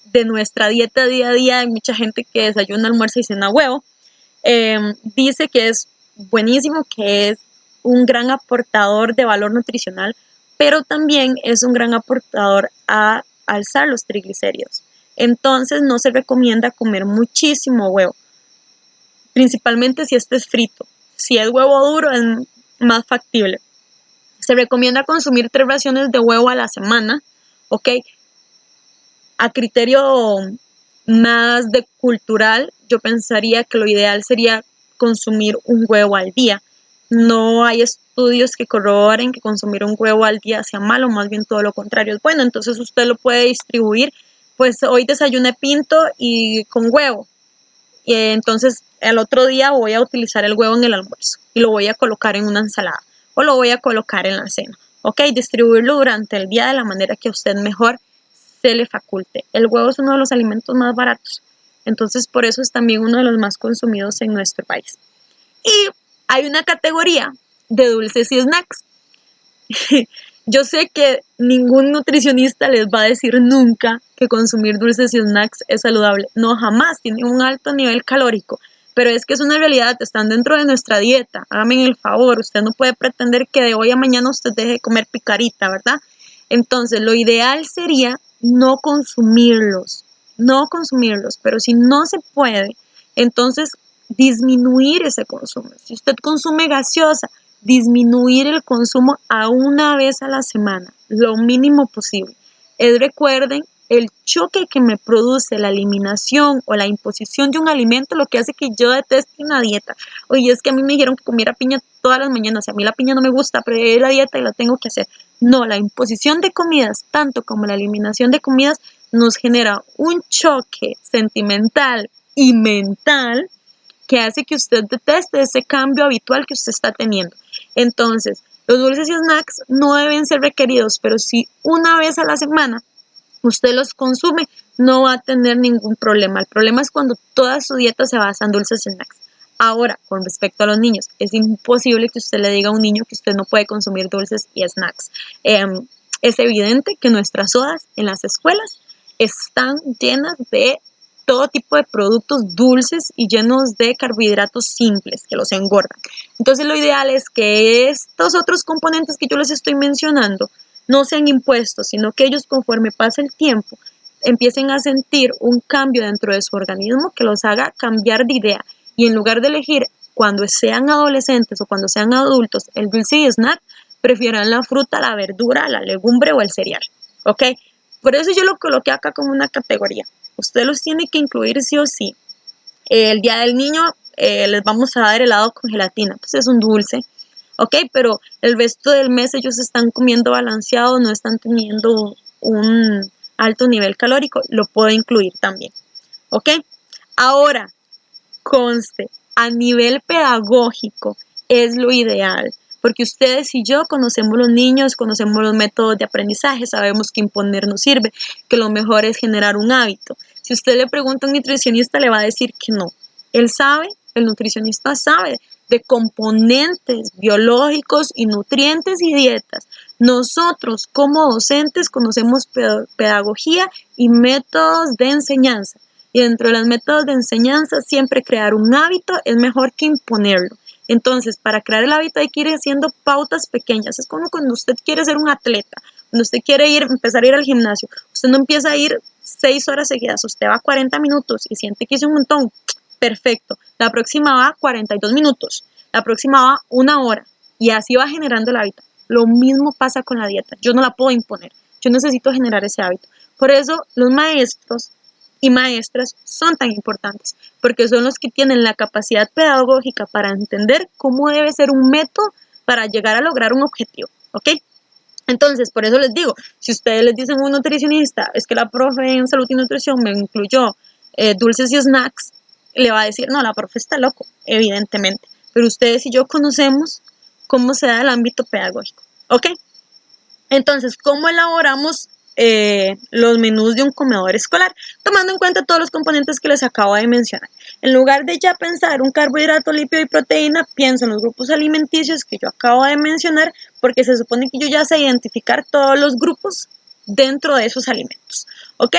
de nuestra dieta día a día, hay mucha gente que desayuna, almuerza y cena huevo. Dice que es buenísimo, que es un gran aportador de valor nutricional, pero también es un gran aportador a alzar los triglicéridos. Entonces no se recomienda comer muchísimo huevo, principalmente si este es frito. Si es huevo duro es más factible. Se recomienda consumir 3 raciones de huevo a la semana, ¿ok? A criterio más de cultural, yo pensaría que lo ideal sería consumir un huevo al día. No hay estudios que corroboren que consumir un huevo al día sea malo, más bien todo lo contrario es bueno. Entonces usted lo puede distribuir, pues hoy desayuné pinto y con huevo. Y entonces el otro día voy a utilizar el huevo en el almuerzo y lo voy a colocar en una ensalada o lo voy a colocar en la cena. Ok, distribuirlo durante el día de la manera que a usted mejor se le faculte. El huevo es uno de los alimentos más baratos, entonces por eso es también uno de los más consumidos en nuestro país. Y hay una categoría de dulces y snacks. Yo sé que ningún nutricionista les va a decir nunca que consumir dulces y snacks es saludable. No, jamás. Tiene un alto nivel calórico. Pero es que es una realidad, están dentro de nuestra dieta. Hágame el favor, usted no puede pretender que de hoy a mañana usted deje de comer picarita, ¿verdad? Entonces, lo ideal sería no consumirlos, no consumirlos. Pero si no se puede, entonces disminuir ese consumo. Si usted consume gaseosa, disminuir el consumo a una vez a la semana, lo mínimo posible. Recuerden, el choque que me produce la eliminación o la imposición de un alimento, lo que hace que yo deteste una dieta. Oye, es que a mí me dijeron que comiera piña todas las mañanas, a mí la piña no me gusta, pero es la dieta y la tengo que hacer. No, la imposición de comidas, tanto como la eliminación de comidas, nos genera un choque sentimental y mental que hace que usted deteste ese cambio habitual que usted está teniendo. Entonces, los dulces y snacks no deben ser requeridos, pero si una vez a la semana usted los consume, no va a tener ningún problema. El problema es cuando toda su dieta se basa en dulces y snacks. Ahora, con respecto a los niños, es imposible que usted le diga a un niño que usted no puede consumir dulces y snacks. Es evidente que nuestras sodas en las escuelas están llenas de todo tipo de productos dulces y llenos de carbohidratos simples que los engordan. Entonces lo ideal es que estos otros componentes que yo les estoy mencionando no sean impuestos, sino que ellos conforme pase el tiempo empiecen a sentir un cambio dentro de su organismo que los haga cambiar de idea y en lugar de elegir cuando sean adolescentes o cuando sean adultos el dulce y snack, prefieran la fruta, la verdura, la legumbre o el cereal, ¿ok? Por eso yo lo coloqué acá como una categoría. Usted los tiene que incluir sí o sí. El día del niño les vamos a dar helado con gelatina, pues es un dulce, ¿ok? Pero el resto del mes ellos están comiendo balanceado, no están teniendo un alto nivel calórico, lo puedo incluir también, ¿ok? Ahora, conste, a nivel pedagógico es lo ideal, porque ustedes y yo conocemos los niños, conocemos los métodos de aprendizaje, sabemos que imponer no sirve, que lo mejor es generar un hábito. Si usted le pregunta a un nutricionista, le va a decir que no. Él sabe, el nutricionista sabe de componentes biológicos y nutrientes y dietas. Nosotros como docentes conocemos pedagogía y métodos de enseñanza. Y dentro de los métodos de enseñanza, siempre crear un hábito es mejor que imponerlo. Entonces, para crear el hábito hay que ir haciendo pautas pequeñas. Es como cuando usted quiere ser un atleta, cuando usted quiere empezar a ir al gimnasio. Usted no empieza a ir 6 horas seguidas, usted va 40 minutos y siente que hizo un montón. Perfecto. La próxima va 42 minutos, la próxima va 1 hora y así va generando el hábito. Lo mismo pasa con la dieta. Yo no la puedo imponer. Yo necesito generar ese hábito. Por eso los maestros y maestras son tan importantes, porque son los que tienen la capacidad pedagógica para entender cómo debe ser un método para llegar a lograr un objetivo, ¿ok? Entonces, por eso les digo, si ustedes les dicen a un nutricionista, es que la profe en salud y nutrición me incluyó dulces y snacks, le va a decir, no, la profe está loco, evidentemente, pero ustedes y yo conocemos cómo se da el ámbito pedagógico, ¿ok? Entonces, ¿cómo elaboramos los menús de un comedor escolar? Tomando en cuenta todos los componentes que les acabo de mencionar. En lugar de ya pensar un carbohidrato, lípido y proteína, pienso en los grupos alimenticios que yo acabo de mencionar, porque se supone que yo ya sé identificar todos los grupos dentro de esos alimentos. ¿Ok?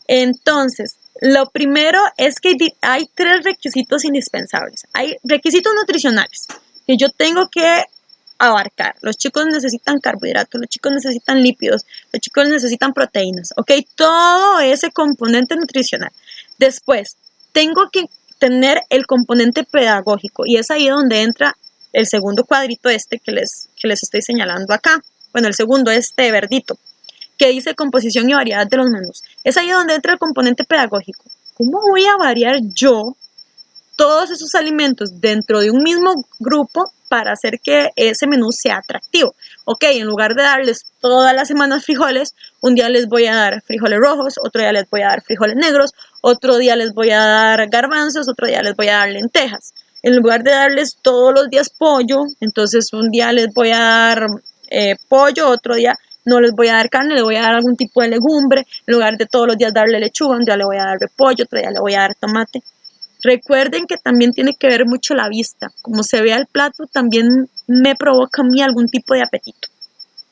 Entonces, lo primero es que hay 3 requisitos indispensables. Hay requisitos nutricionales que yo tengo que abarcar. Los chicos necesitan carbohidratos, los chicos necesitan lípidos, los chicos necesitan proteínas, ¿ok? Todo ese componente nutricional. Después, tengo que tener el componente pedagógico y es ahí donde entra el segundo cuadrito que les estoy señalando acá. Bueno, el segundo, verdito, que dice composición y variedad de los menús. Es ahí donde entra el componente pedagógico. ¿Cómo voy a variar yo todos esos alimentos dentro de un mismo grupo para hacer que ese menú sea atractivo? Ok, en lugar de darles todas las semanas frijoles, un día les voy a dar frijoles rojos, otro día les voy a dar frijoles negros, otro día les voy a dar garbanzos, otro día les voy a dar lentejas. En lugar de darles todos los días pollo, entonces un día les voy a dar pollo, otro día no les voy a dar carne, les voy a dar algún tipo de legumbre. En lugar de todos los días darle lechuga, un día le voy a dar repollo, otro día le voy a dar tomate. Recuerden que también tiene que ver mucho la vista. Como se vea el plato, también me provoca a mí algún tipo de apetito.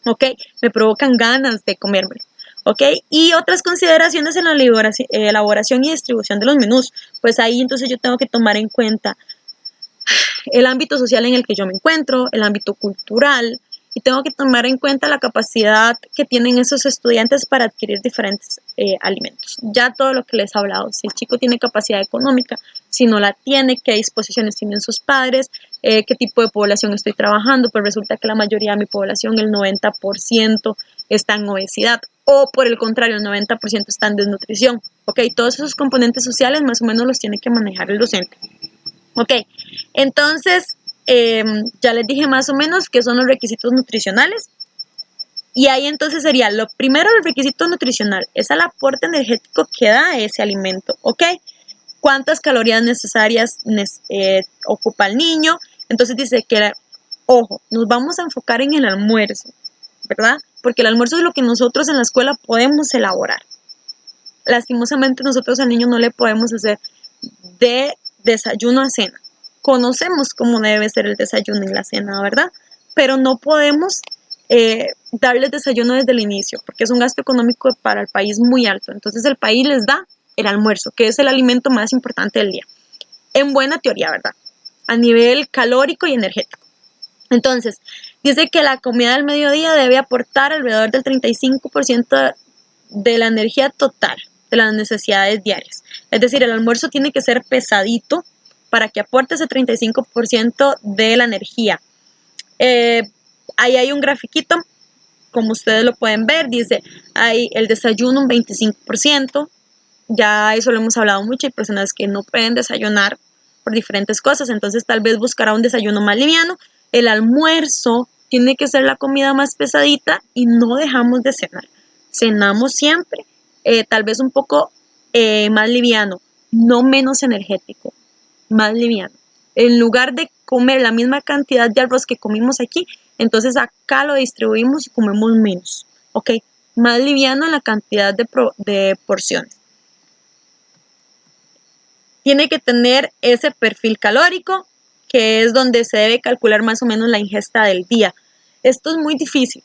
¿Ok? Me provocan ganas de comérmelo. ¿Ok? Y otras consideraciones en la elaboración y distribución de los menús. Pues ahí entonces yo tengo que tomar en cuenta el ámbito social en el que yo me encuentro, el ámbito cultural, y tengo que tomar en cuenta la capacidad que tienen esos estudiantes para adquirir diferentes alimentos. Ya todo lo que les he hablado, si el chico tiene capacidad económica, si no la tiene, qué disposiciones tienen sus padres, qué tipo de población estoy trabajando, pues resulta que la mayoría de mi población, el 90%, está en obesidad, o por el contrario, el 90% está en desnutrición. Ok, todos esos componentes sociales más o menos los tiene que manejar el docente. Ok, entonces ya les dije más o menos qué son los requisitos nutricionales. Y ahí entonces sería, lo primero, el requisito nutricional, es el aporte energético que da ese alimento, ¿ok? ¿Cuántas calorías necesarias ocupa el niño? Entonces dice que, ojo, nos vamos a enfocar en el almuerzo, ¿verdad? Porque el almuerzo es lo que nosotros en la escuela podemos elaborar. Lastimosamente nosotros al niño no le podemos hacer de desayuno a cena. Conocemos cómo debe ser el desayuno y la cena, ¿verdad? Pero no podemos darles desayuno desde el inicio, porque es un gasto económico para el país muy alto. Entonces el país les da el almuerzo, que es el alimento más importante del día. En buena teoría, ¿verdad? A nivel calórico y energético. Entonces, dice que la comida del mediodía debe aportar alrededor del 35% de la energía total de las necesidades diarias. Es decir, el almuerzo tiene que ser pesadito para que aporte ese 35% de la energía. Ahí hay un grafiquito, como ustedes lo pueden ver, dice, hay el desayuno un 25%, ya eso lo hemos hablado mucho, hay personas que no pueden desayunar por diferentes cosas, entonces tal vez buscará un desayuno más liviano. El almuerzo tiene que ser la comida más pesadita y no dejamos de cenar. Cenamos siempre, tal vez un poco más liviano, no menos energético, más liviano. En lugar de comer la misma cantidad de arroz que comimos aquí, entonces acá lo distribuimos y comemos menos, ¿ok? Más liviano en la cantidad de porciones. Tiene que tener ese perfil calórico, que es donde se debe calcular más o menos la ingesta del día. Esto es muy difícil.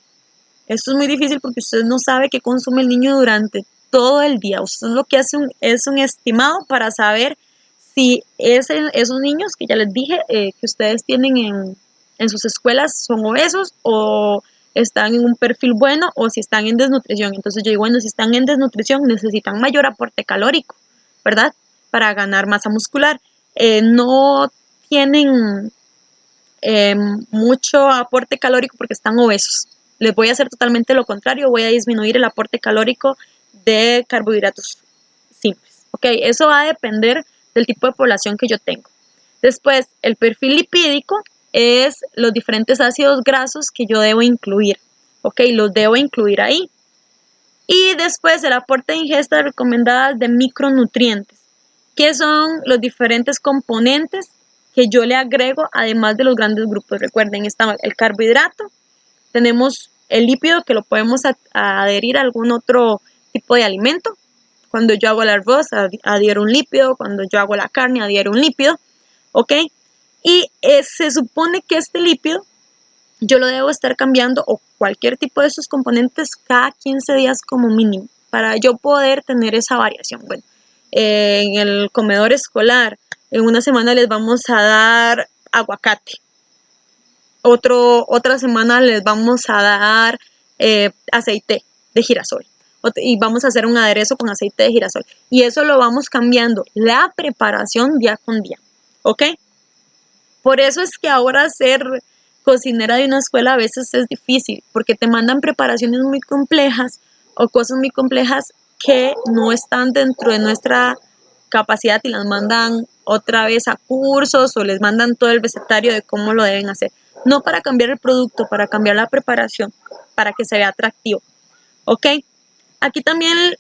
Esto es muy difícil porque usted no sabe qué consume el niño durante todo el día. Usted lo que hace es un estimado para saber si esos niños que ya les dije que ustedes tienen en sus escuelas son obesos o están en un perfil bueno o si están en desnutrición. Entonces yo digo, bueno, si están en desnutrición necesitan mayor aporte calórico, ¿verdad? Para ganar masa muscular. No tienen mucho aporte calórico porque están obesos. Les voy a hacer totalmente lo contrario, voy a disminuir el aporte calórico de carbohidratos simples. Ok, eso va a depender del tipo de población que yo tengo. Después, el perfil lipídico es los diferentes ácidos grasos que yo debo incluir. Ok, los debo incluir ahí. Y después el aporte de ingesta recomendada de micronutrientes, que son los diferentes componentes que yo le agrego además de los grandes grupos. Recuerden, está el carbohidrato, tenemos el lípido que lo podemos adherir a algún otro tipo de alimento. Cuando yo hago el arroz, adhiero un lípido. Cuando yo hago la carne, adhiero un lípido. ¿Ok? Y se supone que este lípido yo lo debo estar cambiando o cualquier tipo de esos componentes cada 15 días como mínimo para yo poder tener esa variación. Bueno, en el comedor escolar, en una semana les vamos a dar aguacate. Otra semana les vamos a dar aceite de girasol. Y vamos a hacer un aderezo con aceite de girasol. Y eso lo vamos cambiando, la preparación día con día. ¿Ok? Por eso es que ahora ser cocinera de una escuela a veces es difícil, porque te mandan preparaciones muy complejas o cosas muy complejas que no están dentro de nuestra capacidad y las mandan otra vez a cursos o les mandan todo el recetario de cómo lo deben hacer. No para cambiar el producto, para cambiar la preparación, para que se vea atractivo. ¿Ok? Aquí también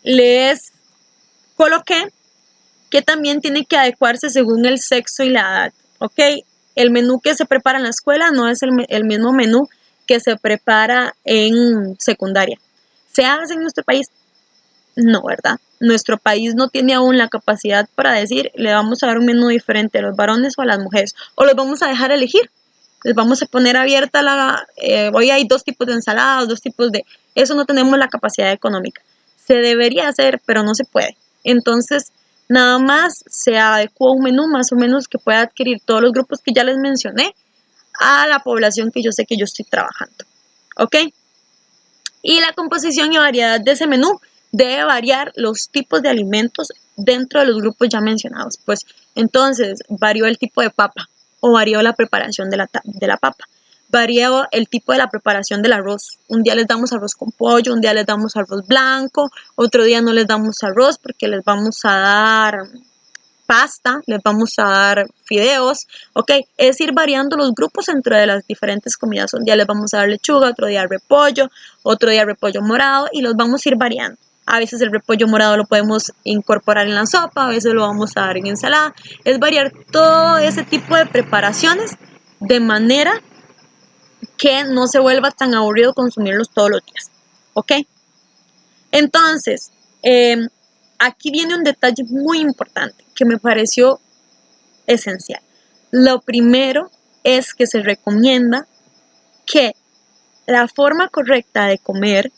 les coloqué que también tiene que adecuarse según el sexo y la edad, ¿ok? El menú que se prepara en la escuela no es el mismo menú que se prepara en secundaria. ¿Se hace en nuestro país? No, ¿verdad? Nuestro país no tiene aún la capacidad para decir, le vamos a dar un menú diferente a los varones o a las mujeres, o los vamos a dejar elegir. Les vamos a poner abierta hoy hay 2 tipos de ensaladas, 2 tipos de... Eso no tenemos la capacidad económica. Se debería hacer, pero no se puede. Entonces, nada más se adecua un menú más o menos que pueda adquirir todos los grupos que ya les mencioné a la población que yo sé que yo estoy trabajando. ¿Ok? Y la composición y variedad de ese menú debe variar los tipos de alimentos dentro de los grupos ya mencionados. Pues entonces varió el tipo de papa o varió la preparación de la papa. Varió el tipo de la preparación del arroz. Un día les damos arroz con pollo, un día les damos arroz blanco, otro día no les damos arroz porque les vamos a dar pasta, les vamos a dar fideos, ok, es ir variando los grupos entre de las diferentes comidas. Un día les vamos a dar lechuga, otro día repollo morado y los vamos a ir variando. A veces el repollo morado lo podemos incorporar en la sopa, a veces lo vamos a dar en ensalada. Es variar todo ese tipo de preparaciones de manera que no se vuelva tan aburrido consumirlos todos los días, ¿ok? Entonces, aquí viene un detalle muy importante que me pareció esencial. Lo primero es que se recomienda que la forma correcta de comer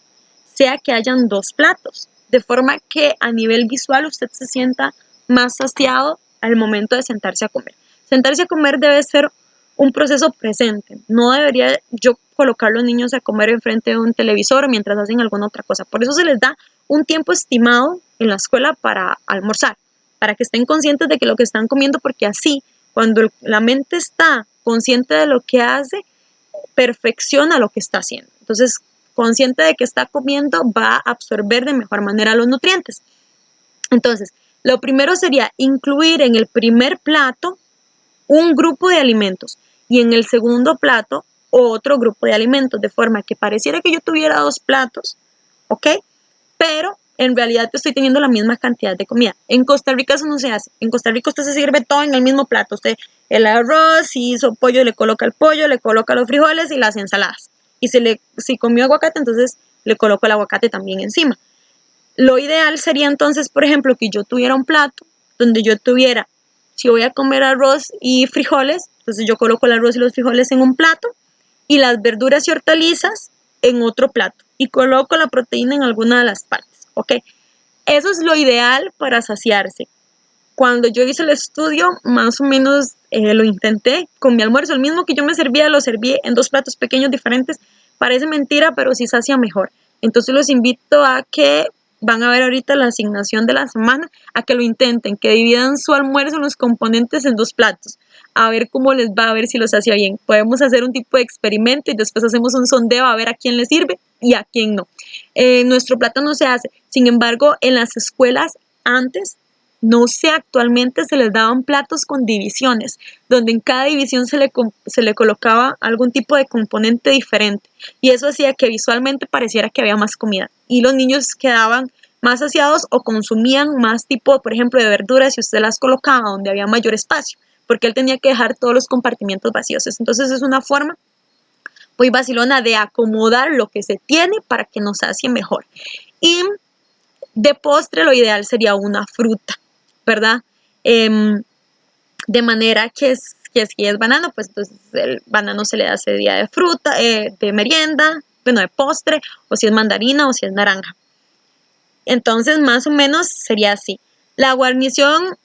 sea que hayan dos platos, de forma que a nivel visual usted se sienta más saciado al momento de sentarse a comer. Sentarse a comer debe ser un proceso presente, no debería yo colocar a los niños a comer enfrente de un televisor mientras hacen alguna otra cosa. Por eso se les da un tiempo estimado en la escuela para almorzar, para que estén conscientes de que lo que están comiendo, porque así, cuando la mente está consciente de lo que hace, perfecciona lo que está haciendo. Entonces, consciente de que está comiendo, va a absorber de mejor manera los nutrientes. Entonces, lo primero sería incluir en el primer plato un grupo de alimentos y en el segundo plato otro grupo de alimentos, de forma que pareciera que yo tuviera dos platos, ¿ok? Pero en realidad estoy teniendo la misma cantidad de comida. En Costa Rica eso no se hace. En Costa Rica usted se sirve todo en el mismo plato. Usted el arroz, si hizo pollo, le coloca el pollo, le coloca los frijoles y las ensaladas. Y si comió aguacate, entonces le coloco el aguacate también encima. Lo ideal sería entonces, por ejemplo, que yo tuviera un plato donde yo tuviera, si voy a comer arroz y frijoles, entonces yo coloco el arroz y los frijoles en un plato y las verduras y hortalizas en otro plato y coloco la proteína en alguna de las partes, ¿ok? Eso es lo ideal para saciarse. Cuando yo hice el estudio, más o menos lo intenté con mi almuerzo, el mismo que yo me servía, lo serví en dos platos pequeños diferentes. Parece mentira, pero sí sacia mejor. Entonces los invito a que van a ver ahorita la asignación de la semana, a que lo intenten, que dividan su almuerzo, los componentes en dos platos, a ver cómo les va, a ver si los hace bien. Podemos hacer un tipo de experimento y después hacemos un sondeo a ver a quién le sirve y a quién no. Nuestro plato no se hace, sin embargo, en las escuelas antes, no sé, actualmente se les daban platos con divisiones, donde en cada división se le colocaba algún tipo de componente diferente. Y eso hacía que visualmente pareciera que había más comida. Y los niños quedaban más saciados o consumían más tipo, por ejemplo, de verduras si usted las colocaba donde había mayor espacio, porque él tenía que dejar todos los compartimientos vacíos. Entonces es una forma muy vacilona de acomodar lo que se tiene para que nos sacie mejor. Y de postre lo ideal sería una fruta, ¿verdad? De manera que si es banano, pues entonces el banano se le da ese día de fruta, de merienda, bueno, de postre, o si es mandarina o si es naranja. Entonces, más o menos sería así. La guarnición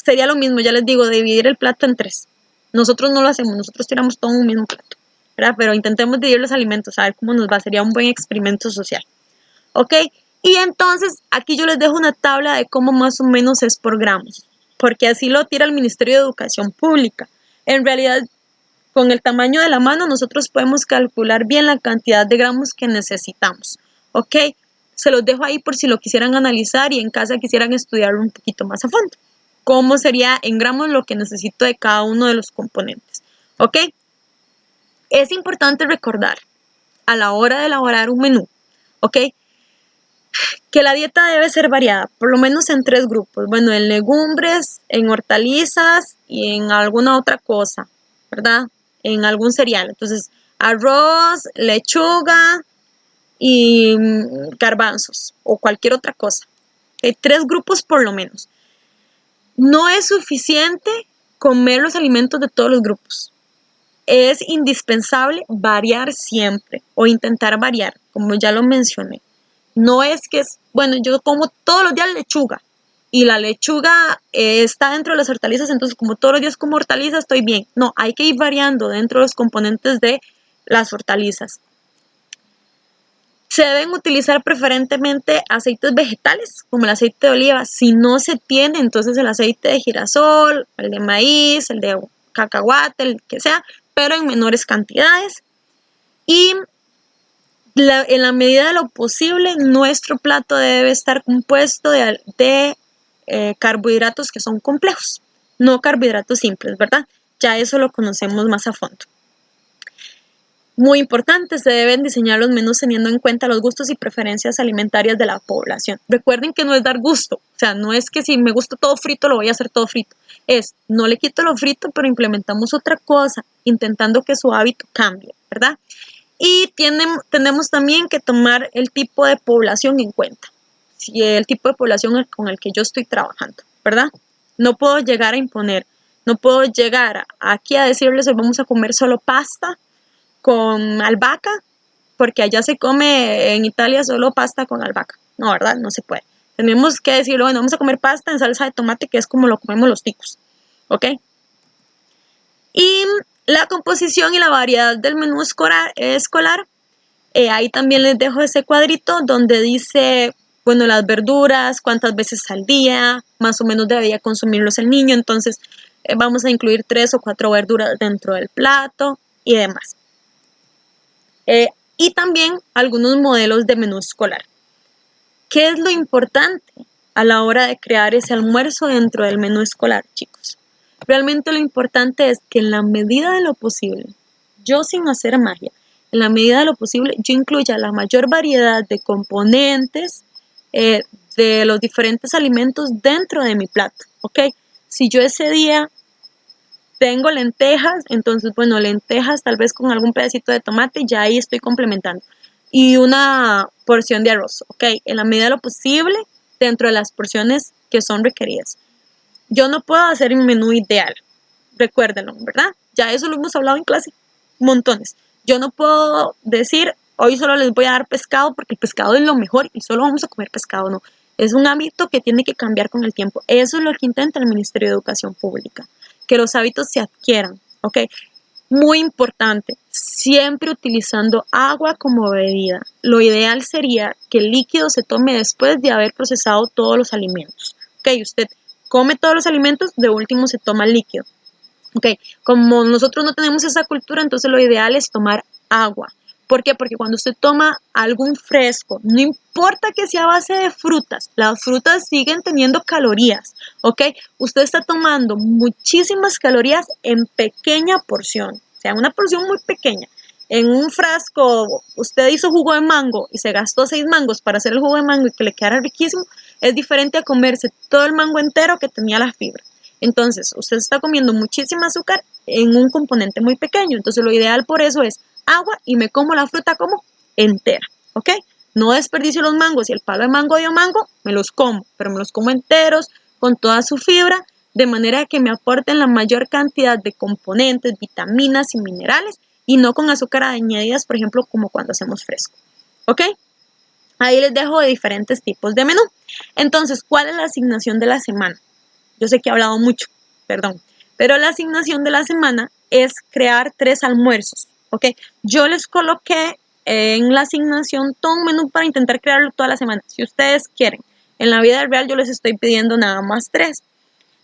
sería lo mismo, ya les digo, dividir el plato en tres. Nosotros no lo hacemos, nosotros tiramos todo en un mismo plato, ¿verdad? Pero intentemos dividir los alimentos, a ver cómo nos va, sería un buen experimento social. ¿Ok? Y entonces aquí yo les dejo una tabla de cómo más o menos es por gramos, porque así lo tira el Ministerio de Educación Pública. En realidad, con el tamaño de la mano, nosotros podemos calcular bien la cantidad de gramos que necesitamos. ¿Ok? Se los dejo ahí por si lo quisieran analizar y en casa quisieran estudiarlo un poquito más a fondo. ¿Cómo sería en gramos lo que necesito de cada uno de los componentes? ¿Ok? Es importante recordar a la hora de elaborar un menú, ¿ok? Que la dieta debe ser variada, por lo menos en tres grupos. Bueno, en legumbres, en hortalizas y en alguna otra cosa, ¿verdad? En algún cereal. Entonces, arroz, lechuga y garbanzos o cualquier otra cosa. Hay tres grupos por lo menos. No es suficiente comer los alimentos de todos los grupos. Es indispensable variar siempre o intentar variar, como ya lo mencioné. No es que es, bueno, yo como todos los días lechuga y la lechuga está dentro de las hortalizas, entonces como todos los días como hortalizas estoy bien. No, hay que ir variando dentro de los componentes de las hortalizas. Se deben utilizar preferentemente aceites vegetales, como el aceite de oliva. Si no se tiene, entonces el aceite de girasol, el de maíz, el de cacahuate, el que sea, pero en menores cantidades. Y en la medida de lo posible, nuestro plato debe estar compuesto de carbohidratos que son complejos, no carbohidratos simples, ¿verdad? Ya eso lo conocemos más a fondo. Muy importante, se deben diseñar los menús teniendo en cuenta los gustos y preferencias alimentarias de la población. Recuerden que no es dar gusto, o sea, no es que si me gusta todo frito lo voy a hacer todo frito. Es, no le quito lo frito, pero implementamos otra cosa, intentando que su hábito cambie, ¿verdad? Y tenemos también que tomar el tipo de población en cuenta, si el tipo de población con el que yo estoy trabajando, ¿verdad? No puedo llegar a imponer, no puedo llegar aquí a decirles hoy vamos a comer solo pasta con albahaca, porque allá se come en Italia solo pasta con albahaca. No, ¿verdad? No se puede. Tenemos que decirlo, bueno, vamos a comer pasta en salsa de tomate, que es como lo comemos los ticos, ¿ok? Y la composición y la variedad del menú escolar, ahí también les dejo ese cuadrito donde dice, bueno, las verduras, cuántas veces al día, más o menos debería consumirlos el niño, entonces vamos a incluir 3 o 4 verduras dentro del plato y demás. Y también algunos modelos de menú escolar. ¿Qué es lo importante a la hora de crear ese almuerzo dentro del menú escolar, chicos? Realmente lo importante es que en la medida de lo posible, yo sin hacer magia, en la medida de lo posible, yo incluya la mayor variedad de componentes de los diferentes alimentos dentro de mi plato, ¿ok? Si yo ese día tengo lentejas, entonces, bueno, lentejas tal vez con algún pedacito de tomate, ya ahí estoy complementando. Y una porción de arroz, ¿ok? En la medida de lo posible, dentro de las porciones que son requeridas. Yo no puedo hacer un menú ideal, recuérdenlo, ¿verdad? Ya eso lo hemos hablado en clase, montones. Yo no puedo decir, hoy solo les voy a dar pescado porque el pescado es lo mejor y solo vamos a comer pescado, no. Es un hábito que tiene que cambiar con el tiempo. Eso es lo que intenta el Ministerio de Educación Pública, que los hábitos se adquieran, ¿ok? Muy importante, siempre utilizando agua como bebida. Lo ideal sería que el líquido se tome después de haber procesado todos los alimentos. ¿Ok? Usted come todos los alimentos, de último se toma el líquido. ¿Ok? Como nosotros no tenemos esa cultura, entonces lo ideal es tomar agua. ¿Por qué? Porque cuando usted toma algún fresco, no importa que sea a base de frutas, las frutas siguen teniendo calorías, ¿ok? Usted está tomando muchísimas calorías en pequeña porción, o sea, una porción muy pequeña. En un frasco, usted hizo jugo de mango y se gastó 6 mangos para hacer el jugo de mango y que le quedara riquísimo, es diferente a comerse todo el mango entero que tenía la fibra. Entonces, usted está comiendo muchísima azúcar en un componente muy pequeño. Entonces, lo ideal por eso es agua y me como la fruta como entera, ¿ok? No desperdicio los mangos. Si el palo de mango dio mango, me los como, pero me los como enteros, con toda su fibra, de manera que me aporten la mayor cantidad de componentes, vitaminas y minerales, y no con azúcar añadidas, por ejemplo, como cuando hacemos fresco, ¿ok? Ahí les dejo de diferentes tipos de menú. Entonces, ¿cuál es la asignación de la semana? Yo sé que he hablado mucho, perdón, pero la asignación de la semana es crear 3 almuerzos, ¿ok? Yo les coloqué en la asignación todo un menú para intentar crearlo toda la semana. Si ustedes quieren, en la vida real yo les estoy pidiendo nada más 3.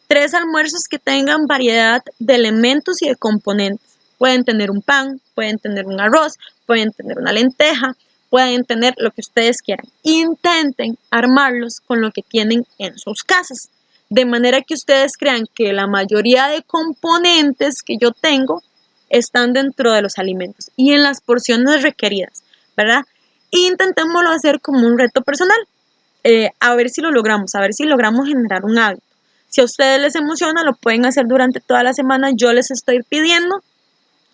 3 almuerzos que tengan variedad de elementos y de componentes. Pueden tener un pan, pueden tener un arroz, pueden tener una lenteja, pueden tener lo que ustedes quieran. Intenten armarlos con lo que tienen en sus casas, de manera que ustedes crean que la mayoría de componentes que yo tengo están dentro de los alimentos y en las porciones requeridas, ¿verdad? Intentémoslo hacer como un reto personal, a ver si lo logramos, a ver si logramos generar un hábito. Si a ustedes les emociona, lo pueden hacer durante toda la semana. Yo les estoy pidiendo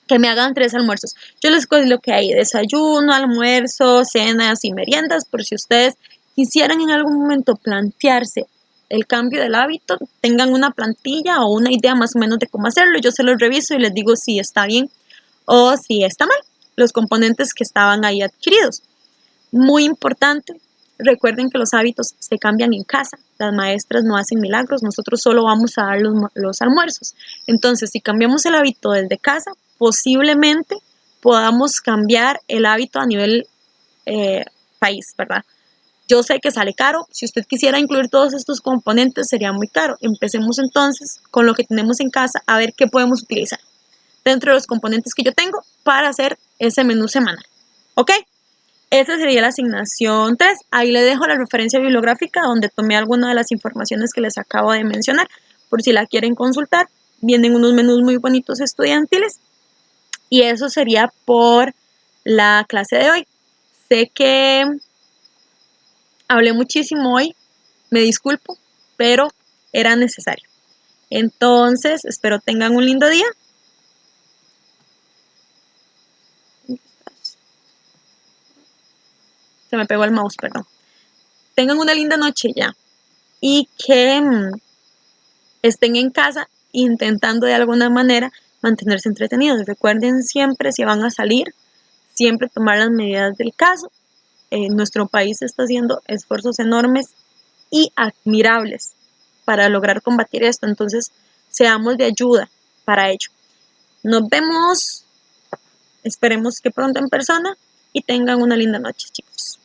que me hagan 3 almuerzos. Yo les lo que hay, desayuno, almuerzo, cenas y meriendas, por si ustedes quisieran en algún momento plantearse el cambio del hábito, tengan una plantilla o una idea más o menos de cómo hacerlo. Yo se los reviso y les digo si está bien o si está mal, los componentes que estaban ahí adquiridos. Muy importante, Recuerden que los hábitos se cambian en casa. Las maestras no hacen milagros, nosotros solo vamos a dar los almuerzos. Entonces, si cambiamos el hábito desde casa, posiblemente podamos cambiar el hábito a nivel país, ¿verdad? Yo sé que sale caro. Si usted quisiera incluir todos estos componentes, sería muy caro. Empecemos entonces con lo que tenemos en casa a ver qué podemos utilizar dentro de los componentes que yo tengo para hacer ese menú semanal. ¿Ok? Esa sería la asignación 3. Ahí le dejo la referencia bibliográfica donde tomé algunas de las informaciones que les acabo de mencionar. Por si la quieren consultar, vienen unos menús muy bonitos estudiantiles. Y eso sería por la clase de hoy. Sé que hablé muchísimo hoy, me disculpo, pero era necesario. Entonces, espero tengan un lindo día. Se me pegó el mouse, perdón. Tengan una linda noche ya. Y que estén en casa intentando de alguna manera mantenerse entretenidos. Recuerden siempre, si van a salir, siempre tomar las medidas del caso. Nuestro país está haciendo esfuerzos enormes y admirables para lograr combatir esto. Entonces, seamos de ayuda para ello. Nos vemos, esperemos que pronto en persona y tengan una linda noche, chicos.